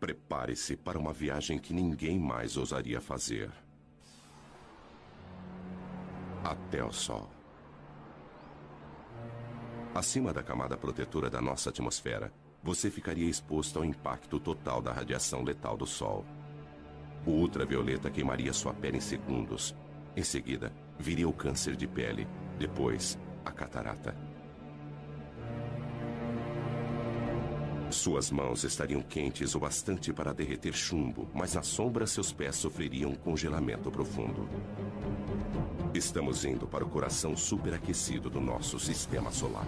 Prepare-se para uma viagem que ninguém mais ousaria fazer. Até o Sol. Acima da camada protetora da nossa atmosfera, você ficaria exposto ao impacto total da radiação letal do Sol. O ultravioleta queimaria sua pele em segundos. Em seguida, viria o câncer de pele. Depois, a catarata. Suas mãos estariam quentes o bastante para derreter chumbo, mas na sombra seus pés sofreriam um congelamento profundo. Estamos indo para o coração superaquecido do nosso sistema solar.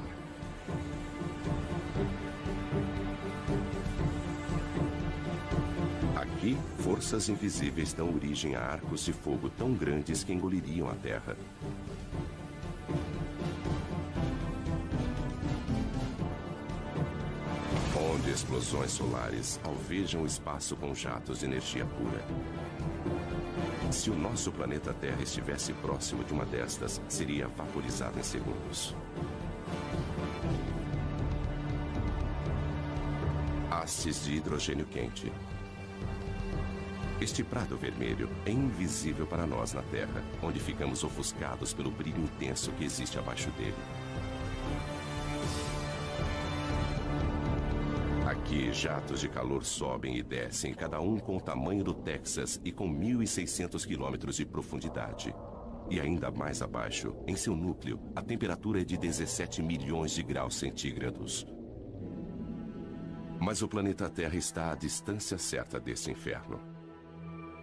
Aqui, forças invisíveis dão origem a arcos de fogo tão grandes que engoliriam a Terra. Onde explosões solares alvejam o espaço com jatos de energia pura. Se o nosso planeta Terra estivesse próximo de uma destas, seria vaporizado em segundos. Hastes de hidrogênio quente. Este prado vermelho é invisível para nós na Terra, onde ficamos ofuscados pelo brilho intenso que existe abaixo dele. Aqui, jatos de calor sobem e descem, cada um com o tamanho do Texas e com 1.600 quilômetros de profundidade. E ainda mais abaixo, em seu núcleo, a temperatura é de 17 milhões de graus centígrados. Mas o planeta Terra está à distância certa desse inferno.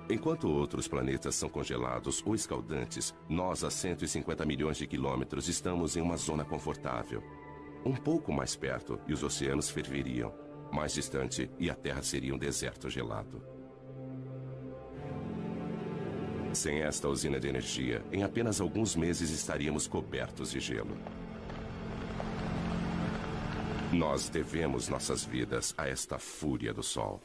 Enquanto outros planetas são congelados ou escaldantes, nós, a 150 milhões de quilômetros, estamos em uma zona confortável. Um pouco mais perto e os oceanos ferveriam. Mais distante e a Terra seria um deserto gelado. Sem esta usina de energia, em apenas alguns meses estaríamos cobertos de gelo. Nós devemos nossas vidas a esta fúria do Sol.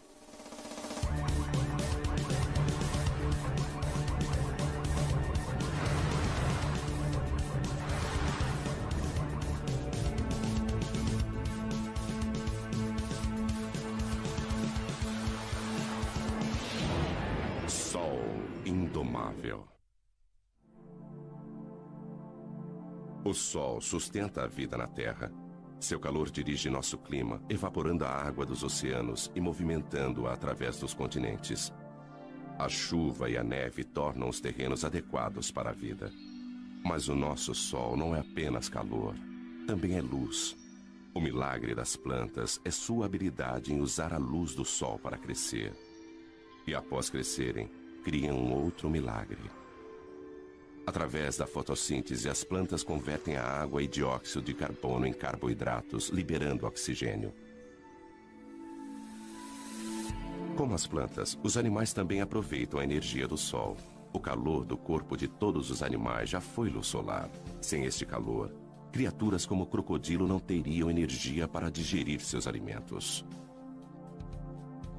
Indomável. O Sol sustenta a vida na Terra. Seu calor dirige nosso clima, evaporando a água dos oceanos e movimentando-a através dos continentes. A chuva e a neve tornam os terrenos adequados para a vida. Mas o nosso Sol não é apenas calor, também é luz. O milagre das plantas é sua habilidade em usar a luz do Sol para crescer. E após crescerem, criam um outro milagre. Através da fotossíntese, as plantas convertem a água e dióxido de carbono em carboidratos, liberando oxigênio. Como as plantas, os animais também aproveitam a energia do Sol. O calor do corpo de todos os animais já foi luz solar. Sem este calor, criaturas como o crocodilo não teriam energia para digerir seus alimentos.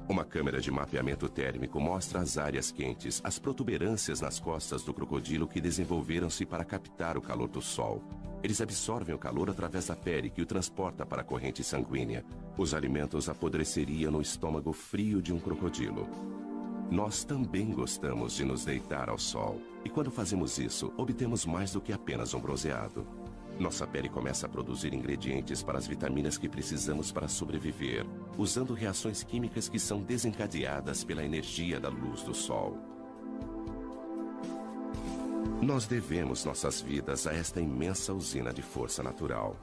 Uma câmera de mapeamento térmico mostra as áreas quentes, as protuberâncias nas costas do crocodilo que desenvolveram-se para captar o calor do Sol. Eles absorvem o calor através da pele, que o transporta para a corrente sanguínea. Os alimentos apodreceriam no estômago frio de um crocodilo. Nós também gostamos de nos deitar ao sol. E quando fazemos isso, obtemos mais do que apenas um bronzeado. Nossa pele começa a produzir ingredientes para as vitaminas que precisamos para sobreviver, usando reações químicas que são desencadeadas pela energia da luz do Sol. Nós devemos nossas vidas a esta imensa usina de força natural.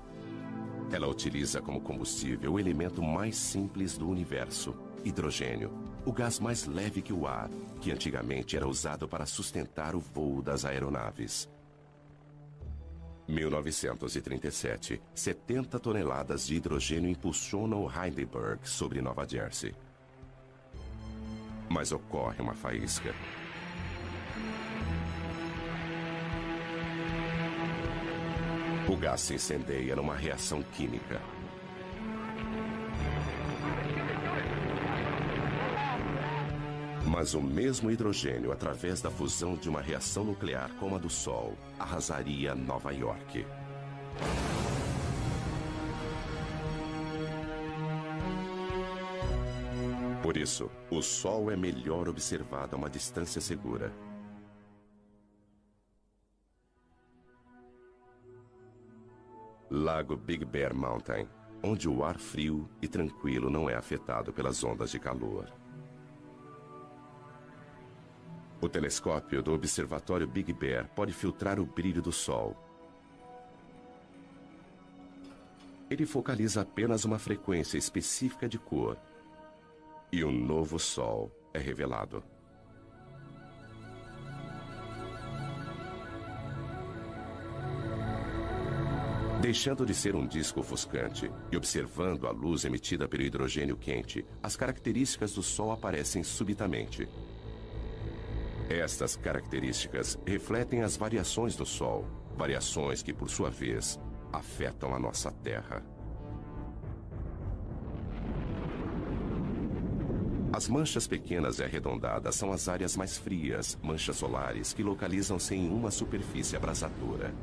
Ela utiliza como combustível o elemento mais simples do universo, hidrogênio, o gás mais leve que o ar, que antigamente era usado para sustentar o voo das aeronaves. 1937, 70 toneladas de hidrogênio impulsionam o Heidelberg sobre Nova Jersey. Mas ocorre uma faísca. O gás se incendeia numa reação química. Mas o mesmo hidrogênio, através da fusão de uma reação nuclear como a do Sol, arrasaria Nova York. Por Por isso, o Sol é melhor observado a uma distância segura. Lago Big Bear Mountain, onde o ar frio e tranquilo não é afetado pelas ondas de calor. O telescópio do observatório Big Bear pode filtrar o brilho do Sol. Ele focaliza apenas uma frequência específica de cor. E um novo Sol é revelado. Deixando de ser um disco ofuscante e observando a luz emitida pelo hidrogênio quente, as características do Sol aparecem subitamente. Estas características refletem as variações do Sol, variações que, por sua vez, afetam a nossa Terra. As manchas pequenas e arredondadas são as áreas mais frias, manchas solares que localizam-se em uma superfície abrasadora.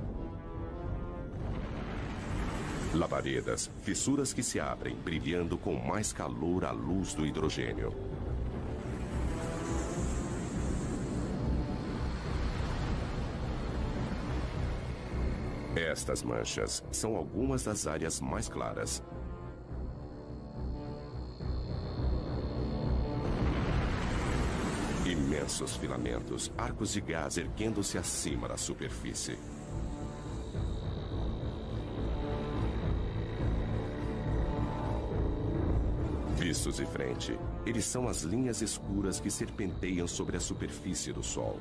Labaredas, fissuras que se abrem, brilhando com mais calor à luz do hidrogênio. Estas manchas são algumas das áreas mais claras. Imensos filamentos, arcos de gás erguendo-se acima da superfície. Vistos de frente, eles são as linhas escuras que serpenteiam sobre a superfície do Sol.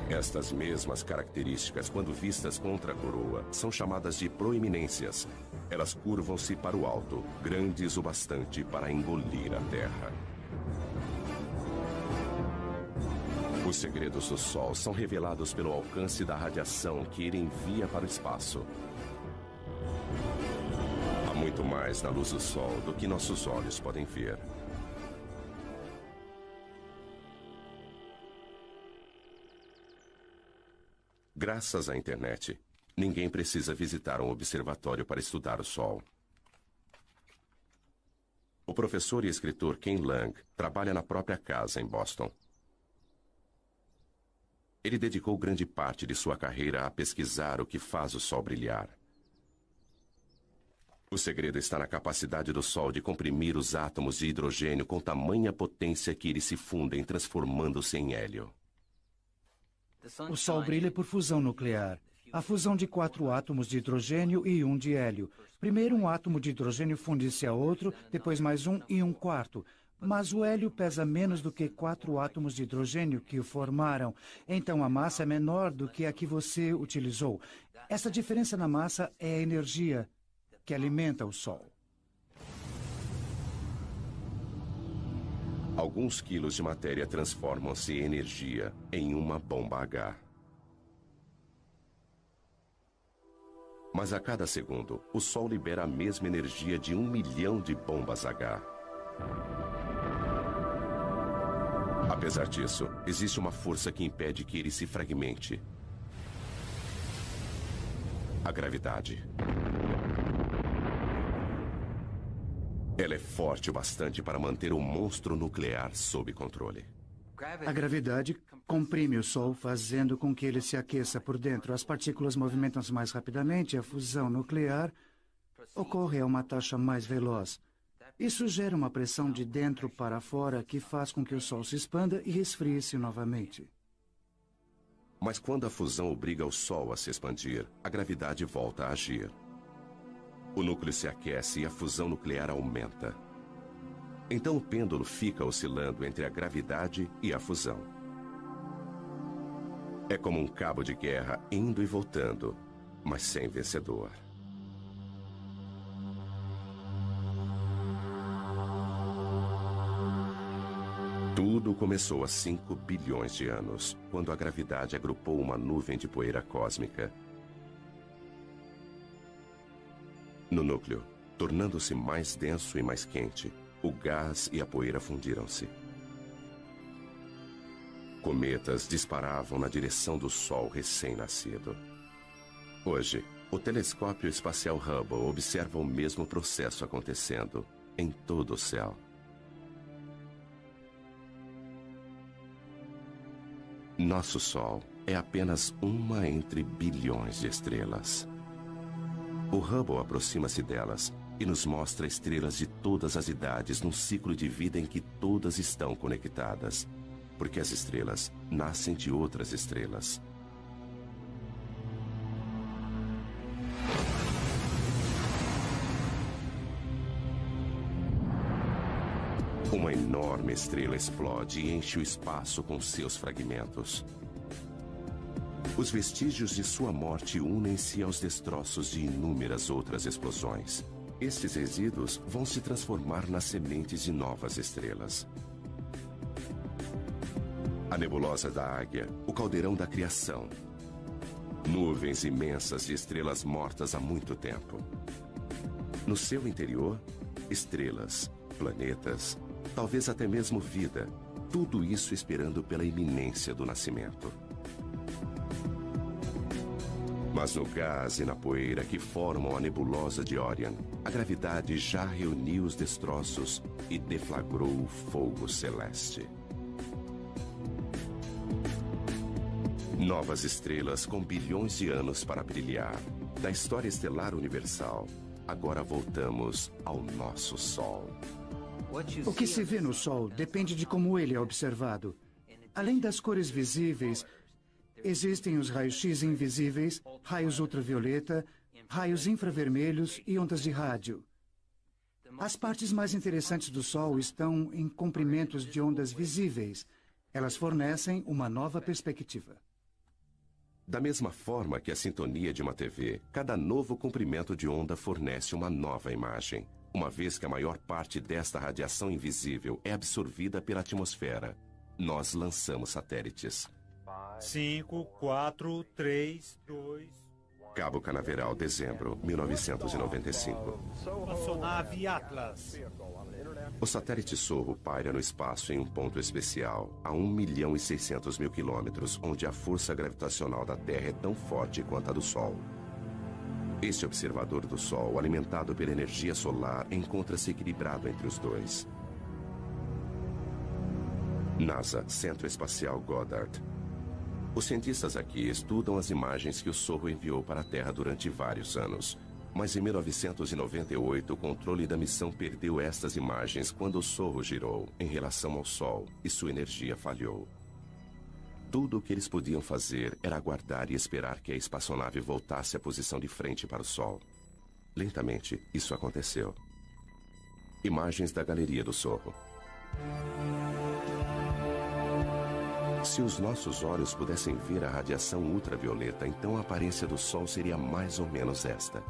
Estas mesmas características, quando vistas contra a coroa, são chamadas de proeminências. Elas curvam-se para o alto, grandes o bastante para engolir a Terra. Os segredos do Sol são revelados pelo alcance da radiação que ele envia para o espaço. Há muito mais na luz do Sol do que nossos olhos podem ver. Graças à internet, ninguém precisa visitar um observatório para estudar o Sol. O professor e escritor Ken Lang trabalha na própria casa em Boston. Ele dedicou grande parte de sua carreira a pesquisar o que faz o Sol brilhar. O segredo está na capacidade do Sol de comprimir os átomos de hidrogênio com tamanha potência que eles se fundem, transformando-se em hélio. O Sol brilha por fusão nuclear. A fusão de 4 átomos de hidrogênio e 1 de hélio. Primeiro um átomo de hidrogênio funde-se a outro, depois mais um e um quarto. Mas o hélio pesa menos do que 4 átomos de hidrogênio que o formaram. Então a massa é menor do que a que você utilizou. Essa diferença na massa é a energia que alimenta o Sol. Alguns quilos de matéria transformam-se em energia em uma bomba H. Mas a cada segundo, o Sol libera a mesma energia de 1 milhão de bombas H. Apesar disso, existe uma força que impede que ele se fragmente. A gravidade. Ela é forte o bastante para manter o monstro nuclear sob controle. A gravidade comprime o Sol, fazendo com que ele se aqueça por dentro. As partículas movimentam-se mais rapidamente e a fusão nuclear ocorre a uma taxa mais veloz. Isso gera uma pressão de dentro para fora que faz com que o Sol se expanda e esfrie-se novamente. Mas quando a fusão obriga o Sol a se expandir, a gravidade volta a agir. O núcleo se aquece e a fusão nuclear aumenta. Então o pêndulo fica oscilando entre a gravidade e a fusão. É como um cabo de guerra indo e voltando, mas sem vencedor. Tudo começou há 5 bilhões de anos, quando a gravidade agrupou uma nuvem de poeira cósmica. No núcleo, tornando-se mais denso e mais quente, o gás e a poeira fundiram-se. Cometas disparavam na direção do Sol recém-nascido. Hoje, o telescópio espacial Hubble observa o mesmo processo acontecendo em todo o céu. Nosso Sol é apenas uma entre bilhões de estrelas. O Hubble aproxima-se delas e nos mostra estrelas de todas as idades num ciclo de vida em que todas estão conectadas, porque as estrelas nascem de outras estrelas. Uma enorme estrela explode e enche o espaço com seus fragmentos. Os vestígios de sua morte unem-se aos destroços de inúmeras outras explosões. Estes resíduos vão se transformar nas sementes de novas estrelas. A nebulosa da Águia, o caldeirão da criação. Nuvens imensas de estrelas mortas há muito tempo. No seu interior, estrelas, planetas, talvez até mesmo vida. Tudo isso esperando pela iminência do nascimento. Mas no gás e na poeira que formam a nebulosa de Orion, a gravidade já reuniu os destroços e deflagrou o fogo celeste. Novas estrelas com bilhões de anos para brilhar. Da história estelar universal, agora voltamos ao nosso Sol. O que se vê no Sol depende de como ele é observado. Além das cores visíveis, existem os raios-x invisíveis, raios ultravioleta, raios infravermelhos e ondas de rádio. As partes mais interessantes do Sol estão em comprimentos de ondas visíveis. Elas fornecem uma nova perspectiva. Da mesma forma que a sintonia de uma TV, cada novo comprimento de onda fornece uma nova imagem, uma vez que a maior parte desta radiação invisível é absorvida pela atmosfera. Nós lançamos satélites. 5, 4, 3, 2... Cabo Canaveral, dezembro, 1995. Espaçonave Atlas. O satélite Sorro paira no espaço em um ponto especial, a 1.600.000 quilômetros, onde a força gravitacional da Terra é tão forte quanto a do Sol. Este observador do Sol, alimentado pela energia solar, encontra-se equilibrado entre os dois. NASA, Centro Espacial Goddard. Os cientistas aqui estudam as imagens que o Sorro enviou para a Terra durante vários anos. Mas em 1998, o controle da missão perdeu estas imagens quando o Sorro girou em relação ao Sol e sua energia falhou. Tudo o que eles podiam fazer era aguardar e esperar que a espaçonave voltasse à posição de frente para o Sol. Lentamente, isso aconteceu. Imagens da galeria do Sorro. Se os nossos olhos pudessem ver a radiação ultravioleta, então a aparência do Sol seria mais ou menos esta.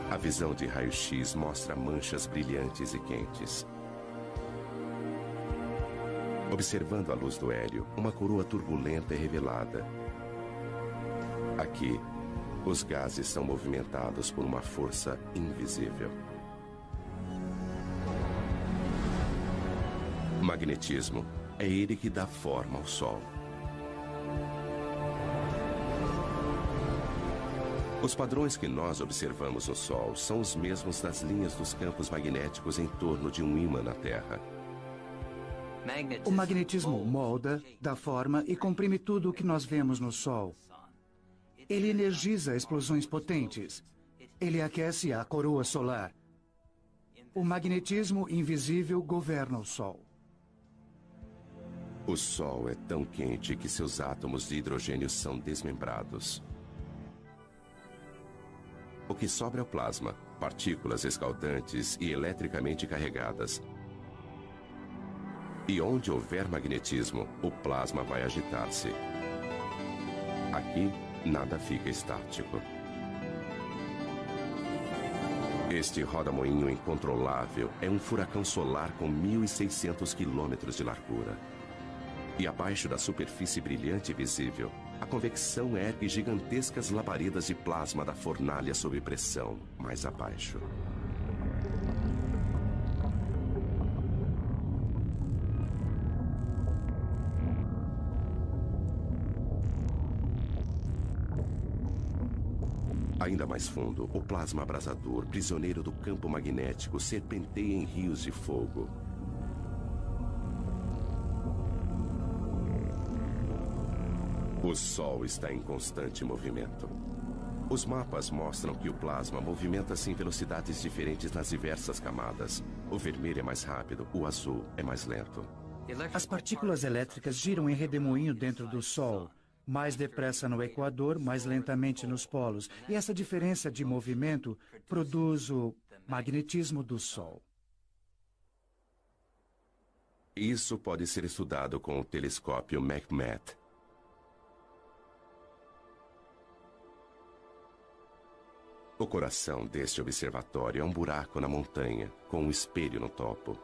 A visão de raio-x mostra manchas brilhantes e quentes. Observando a luz do hélio, uma coroa turbulenta é revelada. Aqui, os gases são movimentados por uma força invisível. Magnetismo. É ele que dá forma ao Sol. Os padrões que nós observamos no Sol são os mesmos das linhas dos campos magnéticos em torno de um ímã na Terra. O magnetismo molda, dá forma e comprime tudo o que nós vemos no Sol. Ele energiza explosões potentes. Ele aquece a coroa solar. O magnetismo invisível governa o Sol. O Sol é tão quente que seus átomos de hidrogênio são desmembrados. O que sobra é o plasma, partículas escaldantes e eletricamente carregadas. E onde houver magnetismo, o plasma vai agitar-se. Aqui, nada fica estático. Este roda-moinho incontrolável é um furacão solar com 1.600 quilômetros de largura. E abaixo da superfície brilhante e visível, a convecção ergue gigantescas labaredas de plasma da fornalha sob pressão, mais abaixo. A Ainda mais fundo, o plasma abrasador, prisioneiro do campo magnético, serpenteia em rios de fogo. O Sol está em constante movimento. Os mapas mostram que o plasma movimenta-se em velocidades diferentes nas diversas camadas. O vermelho é mais rápido, o azul é mais lento. As partículas elétricas giram em redemoinho dentro do Sol. Mais depressa no Equador, mais lentamente nos polos. E essa diferença de movimento produz o magnetismo do Sol. Isso pode ser estudado com o telescópio McMath. O coração deste observatório é um buraco na montanha, com um espelho no topo.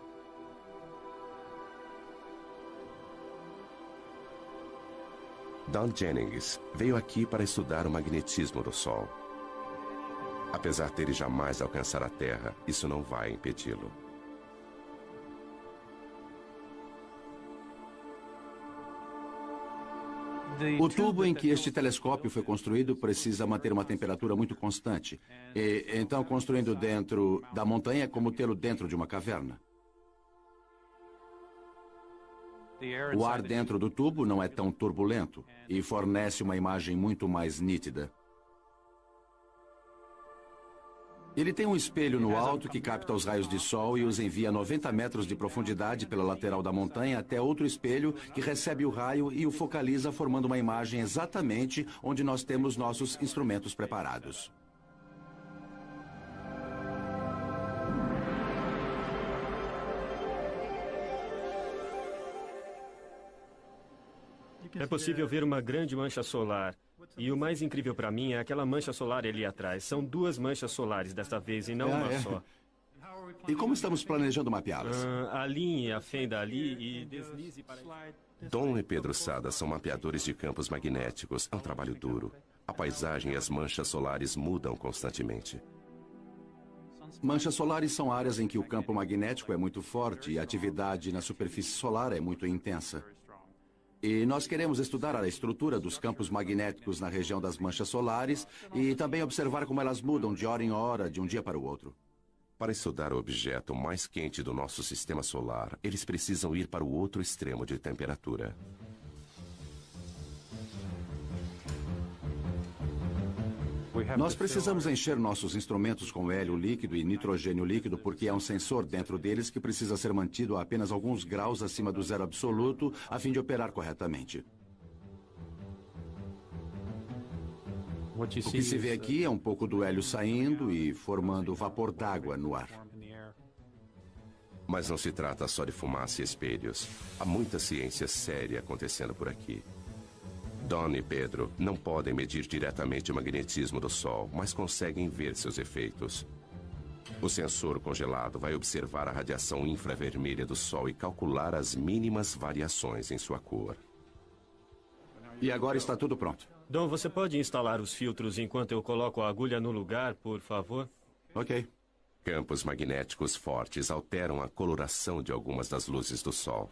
Don Jennings veio aqui para estudar o magnetismo do Sol. Apesar dele jamais alcançar a Terra, isso não vai impedi-lo. O tubo em que este telescópio foi construído precisa manter uma temperatura muito constante. E, então, construindo dentro da montanha é como tê-lo dentro de uma caverna. O ar dentro do tubo não é tão turbulento e fornece uma imagem muito mais nítida. Ele tem um espelho no alto que capta os raios de sol e os envia a 90 metros de profundidade pela lateral da montanha até outro espelho que recebe o raio e o focaliza, formando uma imagem exatamente onde nós temos nossos instrumentos preparados. É possível ver uma grande mancha solar. E o mais incrível para mim é aquela mancha solar ali atrás. São duas manchas solares desta vez e não uma só. E como estamos planejando mapeá-las? Alinhe a fenda ali e deslize para... Don e Pedro Sada são mapeadores de campos magnéticos. É um trabalho duro. A paisagem e as manchas solares mudam constantemente. Manchas solares são áreas em que o campo magnético é muito forte e a atividade na superfície solar é muito intensa. E nós queremos estudar a estrutura dos campos magnéticos na região das manchas solares e também observar como elas mudam de hora em hora, de um dia para o outro. Para estudar o objeto mais quente do nosso sistema solar, eles precisam ir para o outro extremo de temperatura. Nós precisamos encher nossos instrumentos com hélio líquido e nitrogênio líquido porque há um sensor dentro deles que precisa ser mantido a apenas alguns graus acima do zero absoluto a fim de operar corretamente. O que se vê aqui é um pouco do hélio saindo e formando vapor d'água no ar. Mas não se trata só de fumaça e espelhos. Há muita ciência séria acontecendo por aqui. Don e Pedro não podem medir diretamente o magnetismo do Sol, mas conseguem ver seus efeitos. O sensor congelado vai observar a radiação infravermelha do Sol e calcular as mínimas variações em sua cor. E agora está tudo pronto. Don, você pode instalar os filtros enquanto eu coloco a agulha no lugar, por favor? Ok. Campos magnéticos fortes alteram a coloração de algumas das luzes do Sol.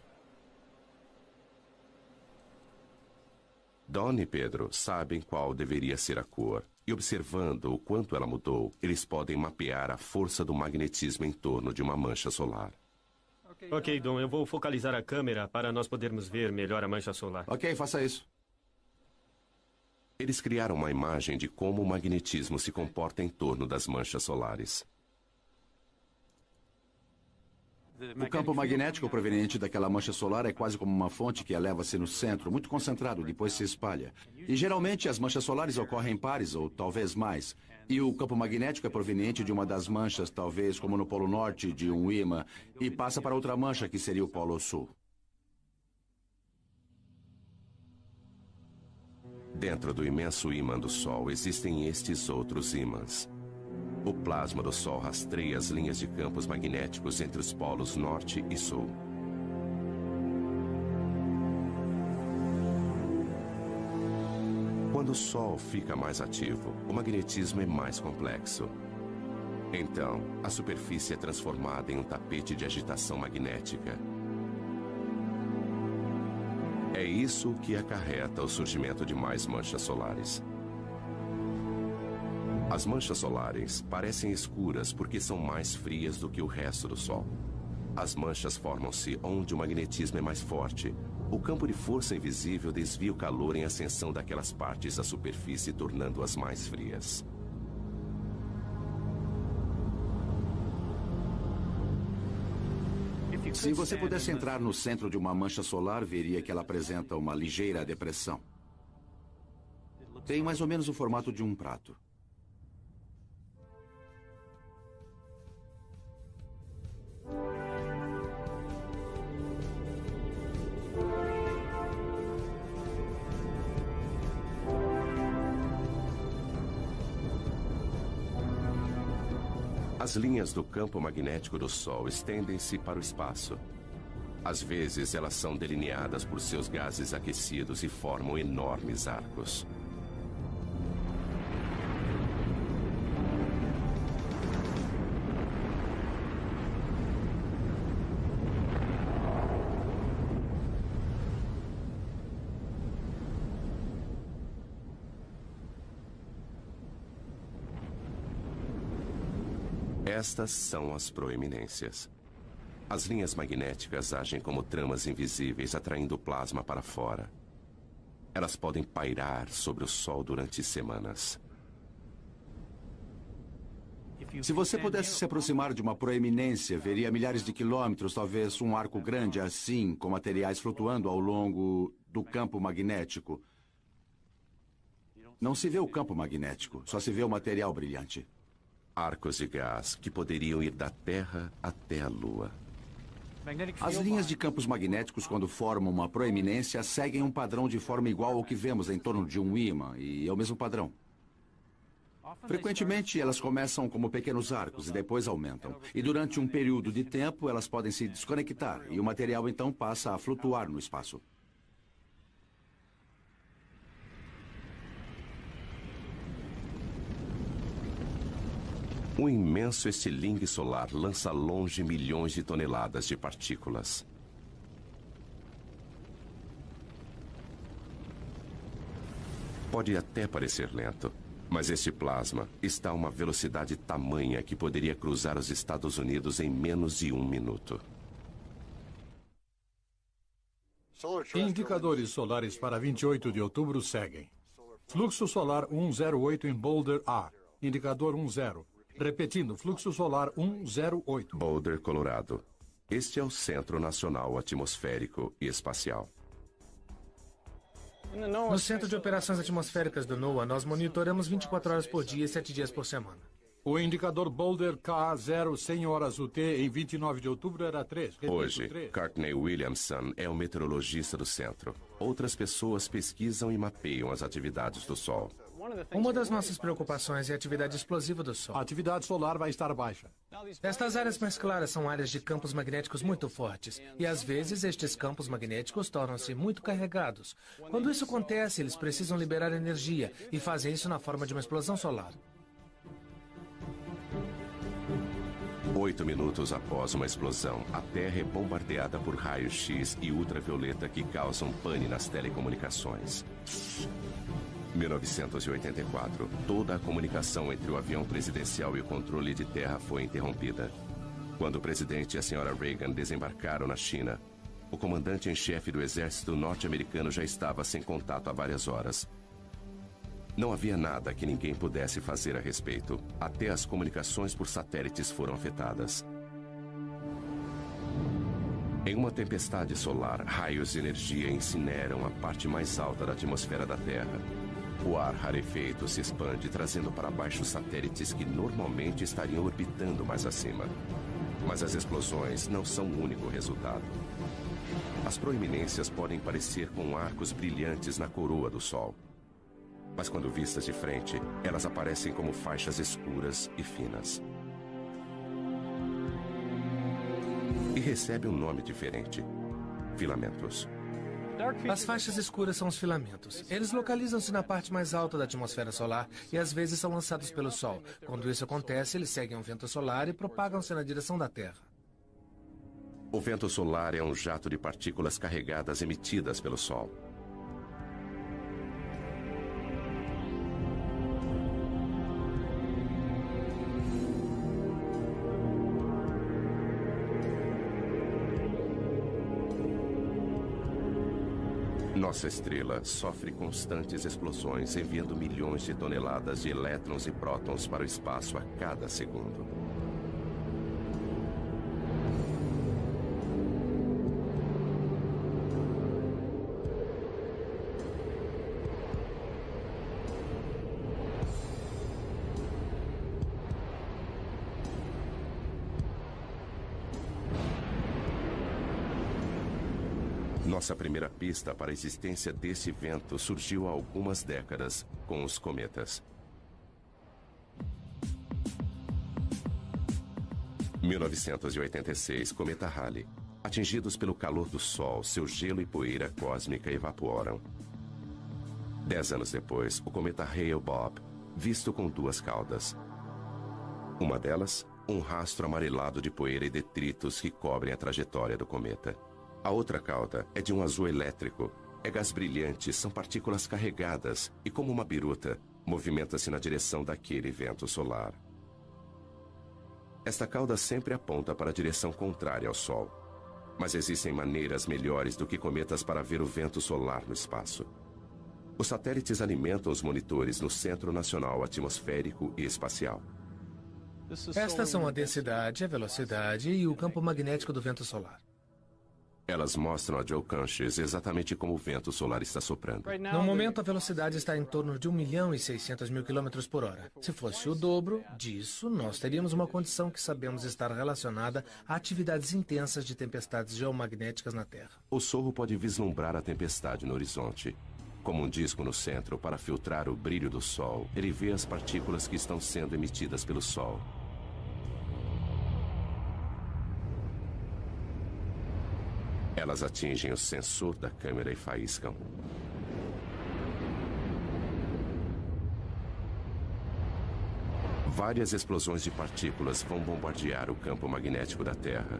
Don e Pedro sabem qual deveria ser a cor, e observando o quanto ela mudou, eles podem mapear a força do magnetismo em torno de uma mancha solar. Ok, Don, eu vou focalizar a câmera para nós podermos ver melhor a mancha solar. Ok, faça isso. Eles criaram uma imagem de como o magnetismo se comporta em torno das manchas solares. O campo magnético proveniente daquela mancha solar é quase como uma fonte que eleva-se no centro, muito concentrado, depois se espalha. E geralmente as manchas solares ocorrem em pares, ou talvez mais. E o campo magnético é proveniente de uma das manchas, talvez como no Polo Norte, de um ímã, e passa para outra mancha, que seria o Polo Sul. Dentro do imenso ímã do Sol existem estes outros ímãs. O plasma do Sol rastreia as linhas de campos magnéticos entre os polos norte e sul. Quando o Sol fica mais ativo, o magnetismo é mais complexo. Então, a superfície é transformada em um tapete de agitação magnética. É isso que acarreta o surgimento de mais manchas solares. As manchas solares parecem escuras porque são mais frias do que o resto do Sol. As manchas formam-se onde o magnetismo é mais forte. O campo de força invisível desvia o calor em ascensão daquelas partes da superfície, tornando-as mais frias. Se você pudesse entrar no centro de uma mancha solar, veria que ela apresenta uma ligeira depressão. Tem mais ou menos o formato de um prato. As linhas do campo magnético do Sol estendem-se para o espaço. Às vezes, elas são delineadas por seus gases aquecidos e formam enormes arcos. Estas são as proeminências. As linhas magnéticas agem como tramas invisíveis, atraindo o plasma para fora. Elas podem pairar sobre o Sol durante semanas. Se você pudesse se aproximar de uma proeminência, veria milhares de quilômetros, talvez um arco grande assim, com materiais flutuando ao longo do campo magnético. Não se vê o campo magnético, só se vê o material brilhante. Arcos de gás que poderiam ir da Terra até a Lua. As linhas de campos magnéticos, quando formam uma proeminência, seguem um padrão de forma igual ao que vemos em torno de um ímã, e é o mesmo padrão. Frequentemente, elas começam como pequenos arcos e depois aumentam. E durante um período de tempo, elas podem se desconectar, e o material então passa a flutuar no espaço. Um imenso estilingue solar lança longe milhões de toneladas de partículas. Pode até parecer lento, mas este plasma está a uma velocidade tamanha que poderia cruzar os Estados Unidos em menos de 1 minuto. Indicadores solares para 28 de outubro seguem. Fluxo solar 108 em Boulder A. Indicador 10. Repetindo, fluxo solar 108. Boulder, Colorado. Este é o Centro Nacional Atmosférico e Espacial. No Centro de Operações Atmosféricas do NOAA, nós monitoramos 24 horas por dia e 7 dias por semana. O indicador Boulder K0 100 horas UT em 29 de outubro era 3. Repito, Hoje, 3. Courtney Williamson é o meteorologista do centro. Outras pessoas pesquisam e mapeiam as atividades do Sol. Uma das nossas preocupações é a atividade explosiva do Sol. A atividade solar vai estar baixa. Estas áreas mais claras são áreas de campos magnéticos muito fortes, e às vezes estes campos magnéticos tornam-se muito carregados. Quando isso acontece, eles precisam liberar energia, e fazem isso na forma de uma explosão solar. 8 minutos após uma explosão, a Terra é bombardeada por raios X e ultravioleta que causam pane nas telecomunicações. 1984, toda a comunicação entre o avião presidencial e o controle de terra foi interrompida. Quando o presidente e a senhora Reagan desembarcaram na China, o comandante em chefe do exército norte-americano já estava sem contato há várias horas. Não havia nada que ninguém pudesse fazer a respeito. Até as comunicações por satélites foram afetadas. Em uma tempestade solar, raios de energia incineram a parte mais alta da atmosfera da Terra. O ar rarefeito se expande, trazendo para baixo satélites que normalmente estariam orbitando mais acima. Mas as explosões não são o único resultado. As proeminências podem parecer com arcos brilhantes na coroa do Sol. Mas quando vistas de frente, elas aparecem como faixas escuras e finas. E recebe um nome diferente: filamentos. As faixas escuras são os filamentos. Eles localizam-se na parte mais alta da atmosfera solar e às vezes são lançados pelo Sol. Quando isso acontece, eles seguem um vento solar e propagam-se na direção da Terra. O vento solar é um jato de partículas carregadas emitidas pelo Sol. Nossa estrela sofre constantes explosões, enviando milhões de toneladas de elétrons e prótons para o espaço a cada segundo. Nossa primeira pista para a existência desse vento surgiu há algumas décadas com os cometas. 1986, cometa Halley. Atingidos pelo calor do Sol, seu gelo e poeira cósmica evaporam. 10 anos depois, o cometa Hale-Bopp, visto com duas caudas. Uma delas, um rastro amarelado de poeira e detritos que cobrem a trajetória do cometa. A outra cauda é de um azul elétrico. É gás brilhante, são partículas carregadas e, como uma biruta, movimenta-se na direção daquele vento solar. Esta cauda sempre aponta para a direção contrária ao Sol. Mas existem maneiras melhores do que cometas para ver o vento solar no espaço. Os satélites alimentam os monitores no Centro Nacional Atmosférico e Espacial. Estas são a densidade, a velocidade e o campo magnético do vento solar. Elas mostram a Joe Canches exatamente como o vento solar está soprando. No momento, a velocidade está em torno de 1.600.000 km por hora. Se fosse o dobro disso, nós teríamos uma condição que sabemos estar relacionada a atividades intensas de tempestades geomagnéticas na Terra. O sorro pode vislumbrar a tempestade no horizonte. Como um disco no centro para filtrar o brilho do Sol, ele vê as partículas que estão sendo emitidas pelo Sol. Elas atingem o sensor da câmera e faiscam. Várias explosões de partículas vão bombardear o campo magnético da Terra.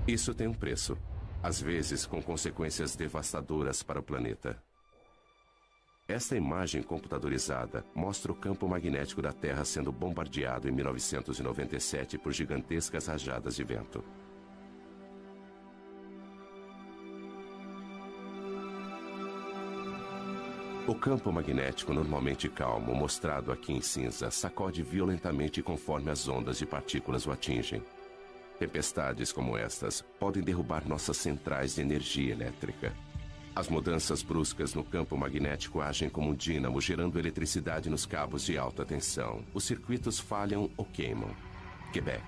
Isso tem um preço, às vezes com consequências devastadoras para o planeta. Esta imagem computadorizada mostra o campo magnético da Terra sendo bombardeado em 1997 por gigantescas rajadas de vento. O campo magnético normalmente calmo, mostrado aqui em cinza, sacode violentamente conforme as ondas de partículas o atingem. Tempestades como estas podem derrubar nossas centrais de energia elétrica. As mudanças bruscas no campo magnético agem como um dínamo, gerando eletricidade nos cabos de alta tensão. Os circuitos falham ou queimam. Quebec,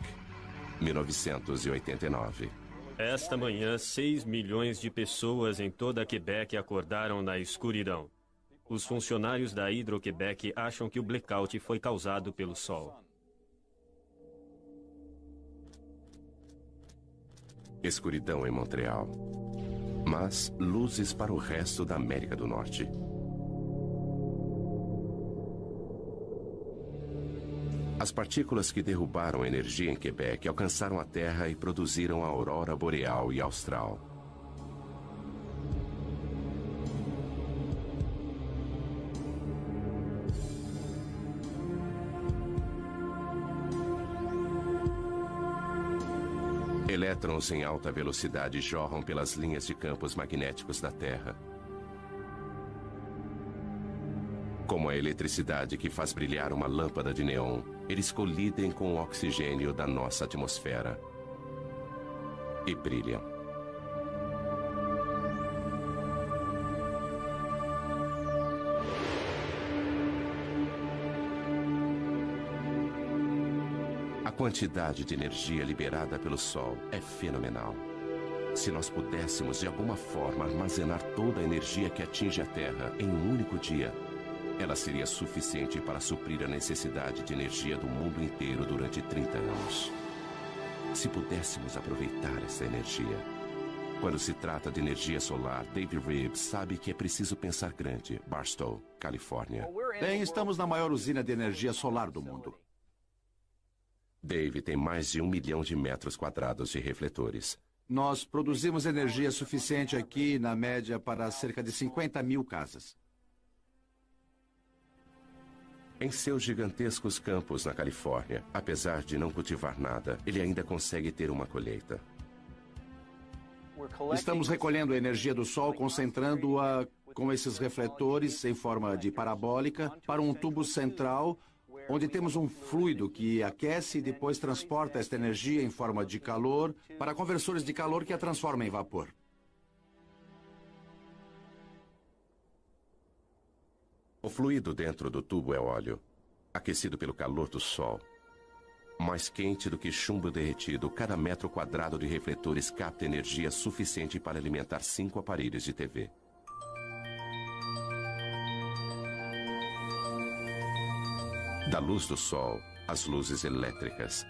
1989. Esta manhã, 6 milhões de pessoas em toda Quebec acordaram na escuridão. Os funcionários da Hydro-Québec acham que o blackout foi causado pelo Sol. Escuridão em Montreal. Mas luzes para o resto da América do Norte. As partículas que derrubaram energia em Quebec alcançaram a Terra e produziram a aurora boreal e austral. Elétrons em alta velocidade jorram pelas linhas de campos magnéticos da Terra. Como a eletricidade que faz brilhar uma lâmpada de neon, eles colidem com o oxigênio da nossa atmosfera. E brilham. A quantidade de energia liberada pelo Sol é fenomenal. Se nós pudéssemos, de alguma forma, armazenar toda a energia que atinge a Terra em um único dia, ela seria suficiente para suprir a necessidade de energia do mundo inteiro durante 30 anos. Se pudéssemos aproveitar essa energia. Quando se trata de energia solar, Dave Reeves sabe que é preciso pensar grande. Barstow, Califórnia. Bem, estamos na maior usina de energia solar do mundo. Dave tem mais de 1 milhão de metros quadrados de refletores. Nós produzimos energia suficiente aqui, na média, para cerca de 50 mil casas. Em seus gigantescos campos na Califórnia, apesar de não cultivar nada, ele ainda consegue ter uma colheita. Estamos recolhendo a energia do Sol, concentrando-a com esses refletores em forma de parabólica para um tubo central, onde temos um fluido que aquece e depois transporta esta energia em forma de calor para conversores de calor que a transformam em vapor. O fluido dentro do tubo é óleo, aquecido pelo calor do Sol. Mais quente do que chumbo derretido, cada metro quadrado de refletores capta energia suficiente para alimentar 5 aparelhos de TV. Da luz do Sol, as luzes elétricas.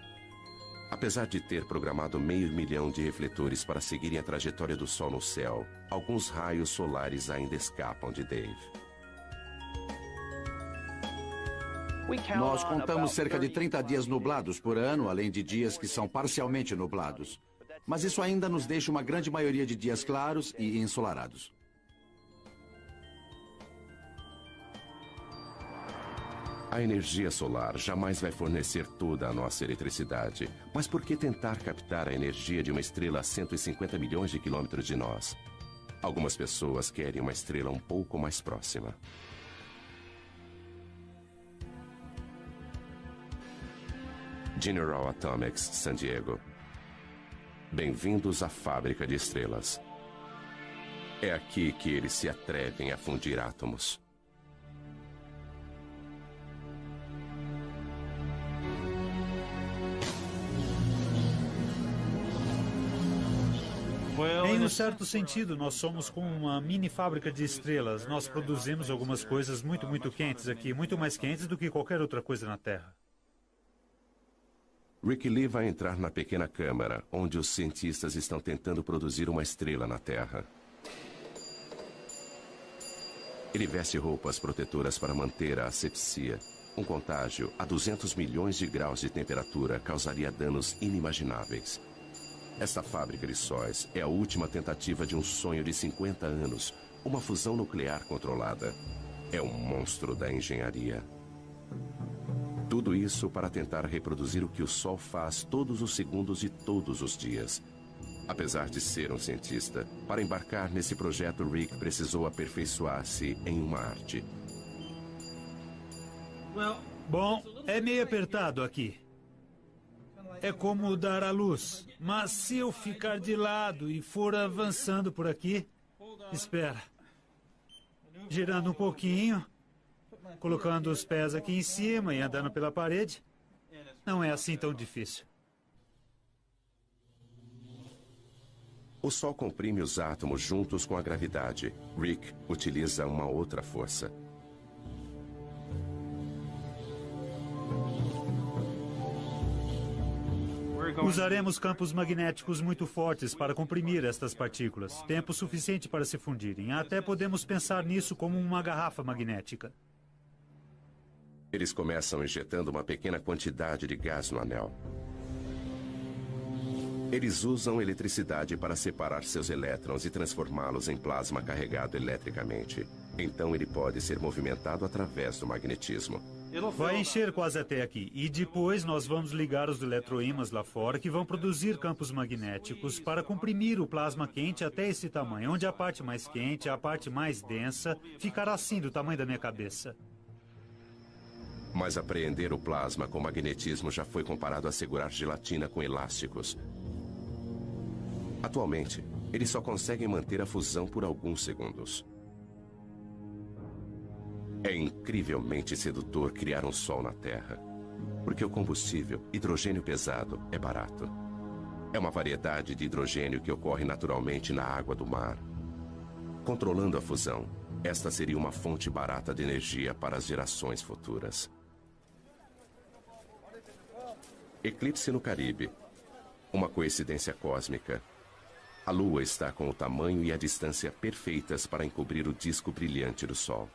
Apesar de ter programado 500 mil de refletores para seguirem a trajetória do Sol no céu, alguns raios solares ainda escapam de Dave. Nós contamos cerca de 30 dias nublados por ano, além de dias que são parcialmente nublados. Mas isso ainda nos deixa uma grande maioria de dias claros e ensolarados. A energia solar jamais vai fornecer toda a nossa eletricidade. Mas por que tentar captar a energia de uma estrela a 150 milhões de quilômetros de nós? Algumas pessoas querem uma estrela um pouco mais próxima. General Atomics, San Diego. Bem-vindos à fábrica de estrelas. É aqui que eles se atrevem a fundir átomos. Em um certo sentido, nós somos como uma mini fábrica de estrelas. Nós produzimos algumas coisas muito quentes aqui, muito mais quentes do que qualquer outra coisa na Terra. Rick Lee vai entrar na pequena câmara, onde os cientistas estão tentando produzir uma estrela na Terra. Ele veste roupas protetoras para manter a asepsia. Um contágio a 200 milhões de graus de temperatura causaria danos inimagináveis. Esta fábrica de sóis é a última tentativa de um sonho de 50 anos, uma fusão nuclear controlada. É um monstro da engenharia. Tudo isso para tentar reproduzir o que o Sol faz todos os segundos de todos os dias. Apesar de ser um cientista, para embarcar nesse projeto, Rick precisou aperfeiçoar-se em uma arte. Bom, é meio apertado aqui. É como dar à luz. Mas se eu ficar de lado e for avançando por aqui... Espera. Girando um pouquinho... Colocando os pés aqui em cima e andando pela parede, não é assim tão difícil. O Sol comprime os átomos juntos com a gravidade. Rick utiliza uma outra força. Usaremos campos magnéticos muito fortes para comprimir estas partículas. Tempo suficiente para se fundirem. Até podemos pensar nisso como uma garrafa magnética. Eles começam injetando uma pequena quantidade de gás no anel. Eles usam eletricidade para separar seus elétrons e transformá-los em plasma carregado eletricamente. Então ele pode ser movimentado através do magnetismo. Vai encher quase até aqui. E depois nós vamos ligar os eletroímãs lá fora que vão produzir campos magnéticos para comprimir o plasma quente até esse tamanho, onde a parte mais quente, a parte mais densa, ficará assim do tamanho da minha cabeça. Mas apreender o plasma com magnetismo já foi comparado a segurar gelatina com elásticos. Atualmente, eles só conseguem manter a fusão por alguns segundos. É incrivelmente sedutor criar um Sol na Terra, porque o combustível, hidrogênio pesado, é barato. É uma variedade de hidrogênio que ocorre naturalmente na água do mar. Controlando a fusão, esta seria uma fonte barata de energia para as gerações futuras. Eclipse no Caribe. Uma coincidência cósmica. A Lua está com o tamanho e a distância perfeitas para encobrir o disco brilhante do Sol.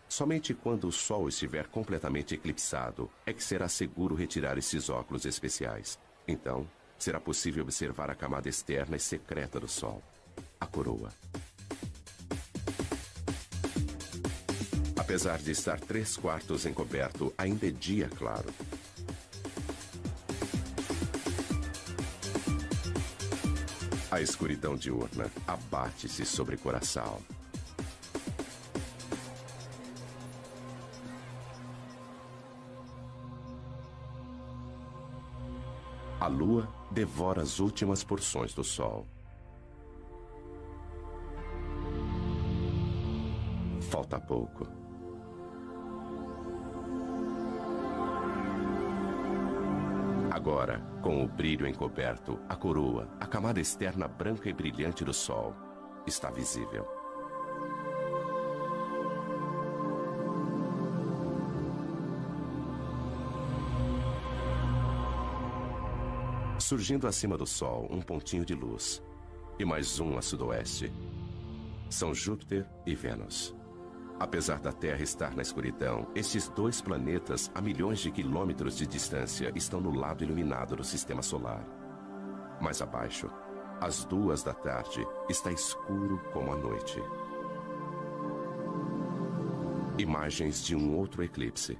Somente quando o Sol estiver completamente eclipsado é que será seguro retirar esses óculos especiais. Então, será possível observar a camada externa e secreta do Sol, a coroa. Apesar de estar 3/4 encoberto, ainda é dia claro. A escuridão diurna abate-se sobre Curaçao. A lua devora as últimas porções do sol. Falta pouco. Agora, com o brilho encoberto, a coroa, a camada externa branca e brilhante do sol, está visível. Surgindo acima do Sol, um pontinho de luz. E mais um a sudoeste. São Júpiter e Vênus. Apesar da Terra estar na escuridão, estes dois planetas, a milhões de quilômetros de distância, estão no lado iluminado do Sistema Solar. Mais abaixo, às 2 da tarde, está escuro como a noite. Imagens de um outro eclipse.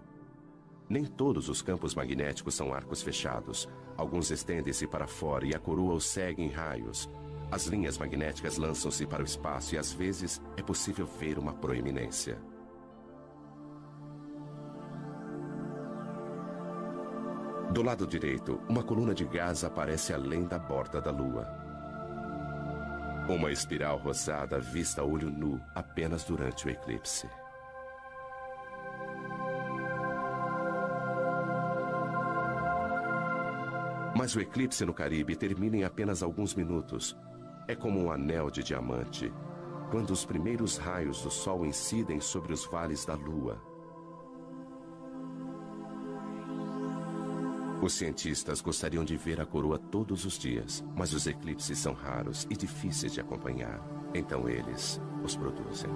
Nem todos os campos magnéticos são arcos fechados. Alguns estendem-se para fora e a coroa os segue em raios. As linhas magnéticas lançam-se para o espaço e às vezes é possível ver uma proeminência. Do lado direito, uma coluna de gás aparece além da borda da Lua. Uma espiral rosada vista a olho nu apenas durante o eclipse. Mas o eclipse no Caribe termina em apenas alguns minutos. É como um anel de diamante, quando os primeiros raios do Sol incidem sobre os vales da Lua. Os cientistas gostariam de ver a coroa todos os dias, mas os eclipses são raros e difíceis de acompanhar. Então eles os produzem.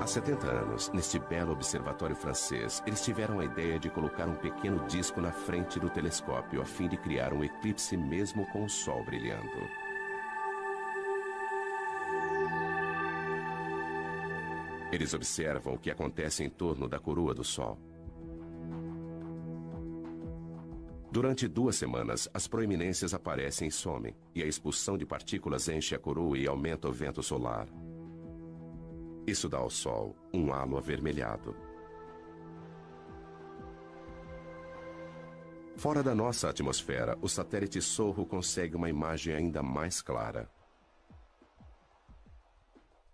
Há 70 anos, neste belo observatório francês, eles tiveram a ideia de colocar um pequeno disco na frente do telescópio a fim de criar um eclipse mesmo com o Sol brilhando. Eles observam o que acontece em torno da coroa do Sol. Durante 2 semanas, as proeminências aparecem e somem, e a expulsão de partículas enche a coroa e aumenta o vento solar. Isso dá ao Sol um halo avermelhado. Fora da nossa atmosfera, o satélite Sorro consegue uma imagem ainda mais clara.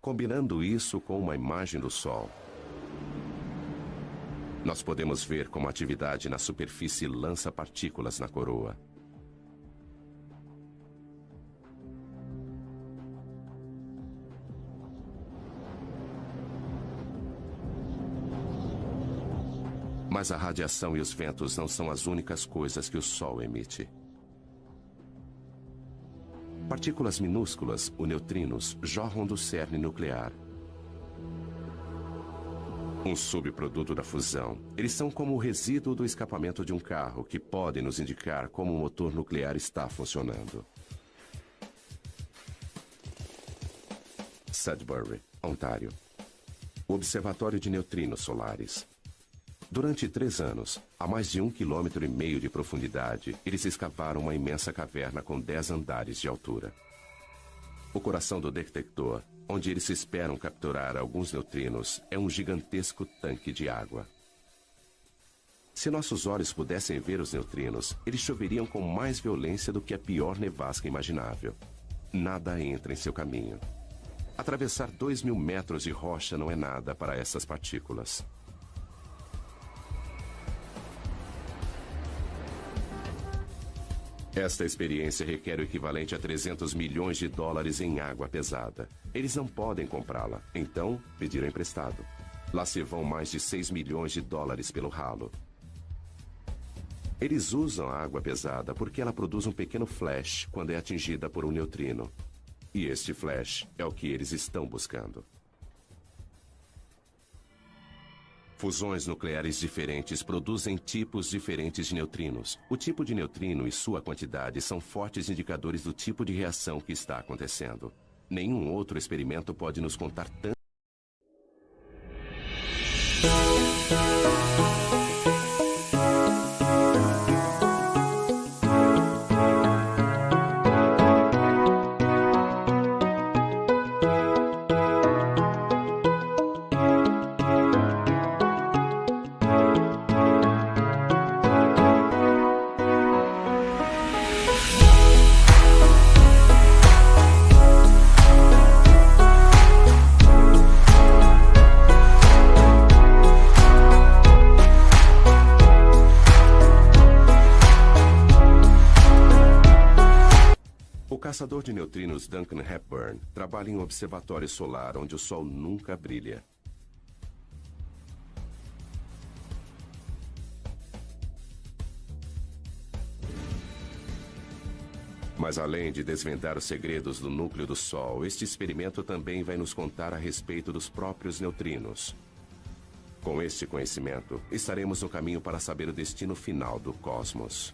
Combinando isso com uma imagem do Sol, nós podemos ver como a atividade na superfície lança partículas na coroa. Mas a radiação e os ventos não são as únicas coisas que o Sol emite. Partículas minúsculas, os neutrinos, jorram do cerne nuclear. Um subproduto da fusão. Eles são como o resíduo do escapamento de um carro, que podem nos indicar como o motor nuclear está funcionando. Sudbury, Ontário. O Observatório de Neutrinos Solares. Durante 3 anos, a mais de 1,5 km de profundidade, eles escavaram uma imensa caverna com 10 andares de altura. O coração do detector, onde eles esperam capturar alguns neutrinos, é um gigantesco tanque de água. Se nossos olhos pudessem ver os neutrinos, eles choveriam com mais violência do que a pior nevasca imaginável. Nada entra em seu caminho. Atravessar 2.000 metros de rocha não é nada para essas partículas. Esta experiência requer o equivalente a 300 milhões de dólares em água pesada. Eles não podem comprá-la, então pediram emprestado. Lá se vão mais de 6 milhões de dólares pelo ralo. Eles usam a água pesada porque ela produz um pequeno flash quando é atingida por um neutrino. E este flash é o que eles estão buscando. Fusões nucleares diferentes produzem tipos diferentes de neutrinos. O tipo de neutrino e sua quantidade são fortes indicadores do tipo de reação que está acontecendo. Nenhum outro experimento pode nos contar tanto. lançador de neutrinos Duncan Hepburn trabalha em um observatório solar onde o Sol nunca brilha. Mas além de desvendar os segredos do núcleo do Sol, este experimento também vai nos contar a respeito dos próprios neutrinos. Com este conhecimento, estaremos no caminho para saber o destino final do cosmos.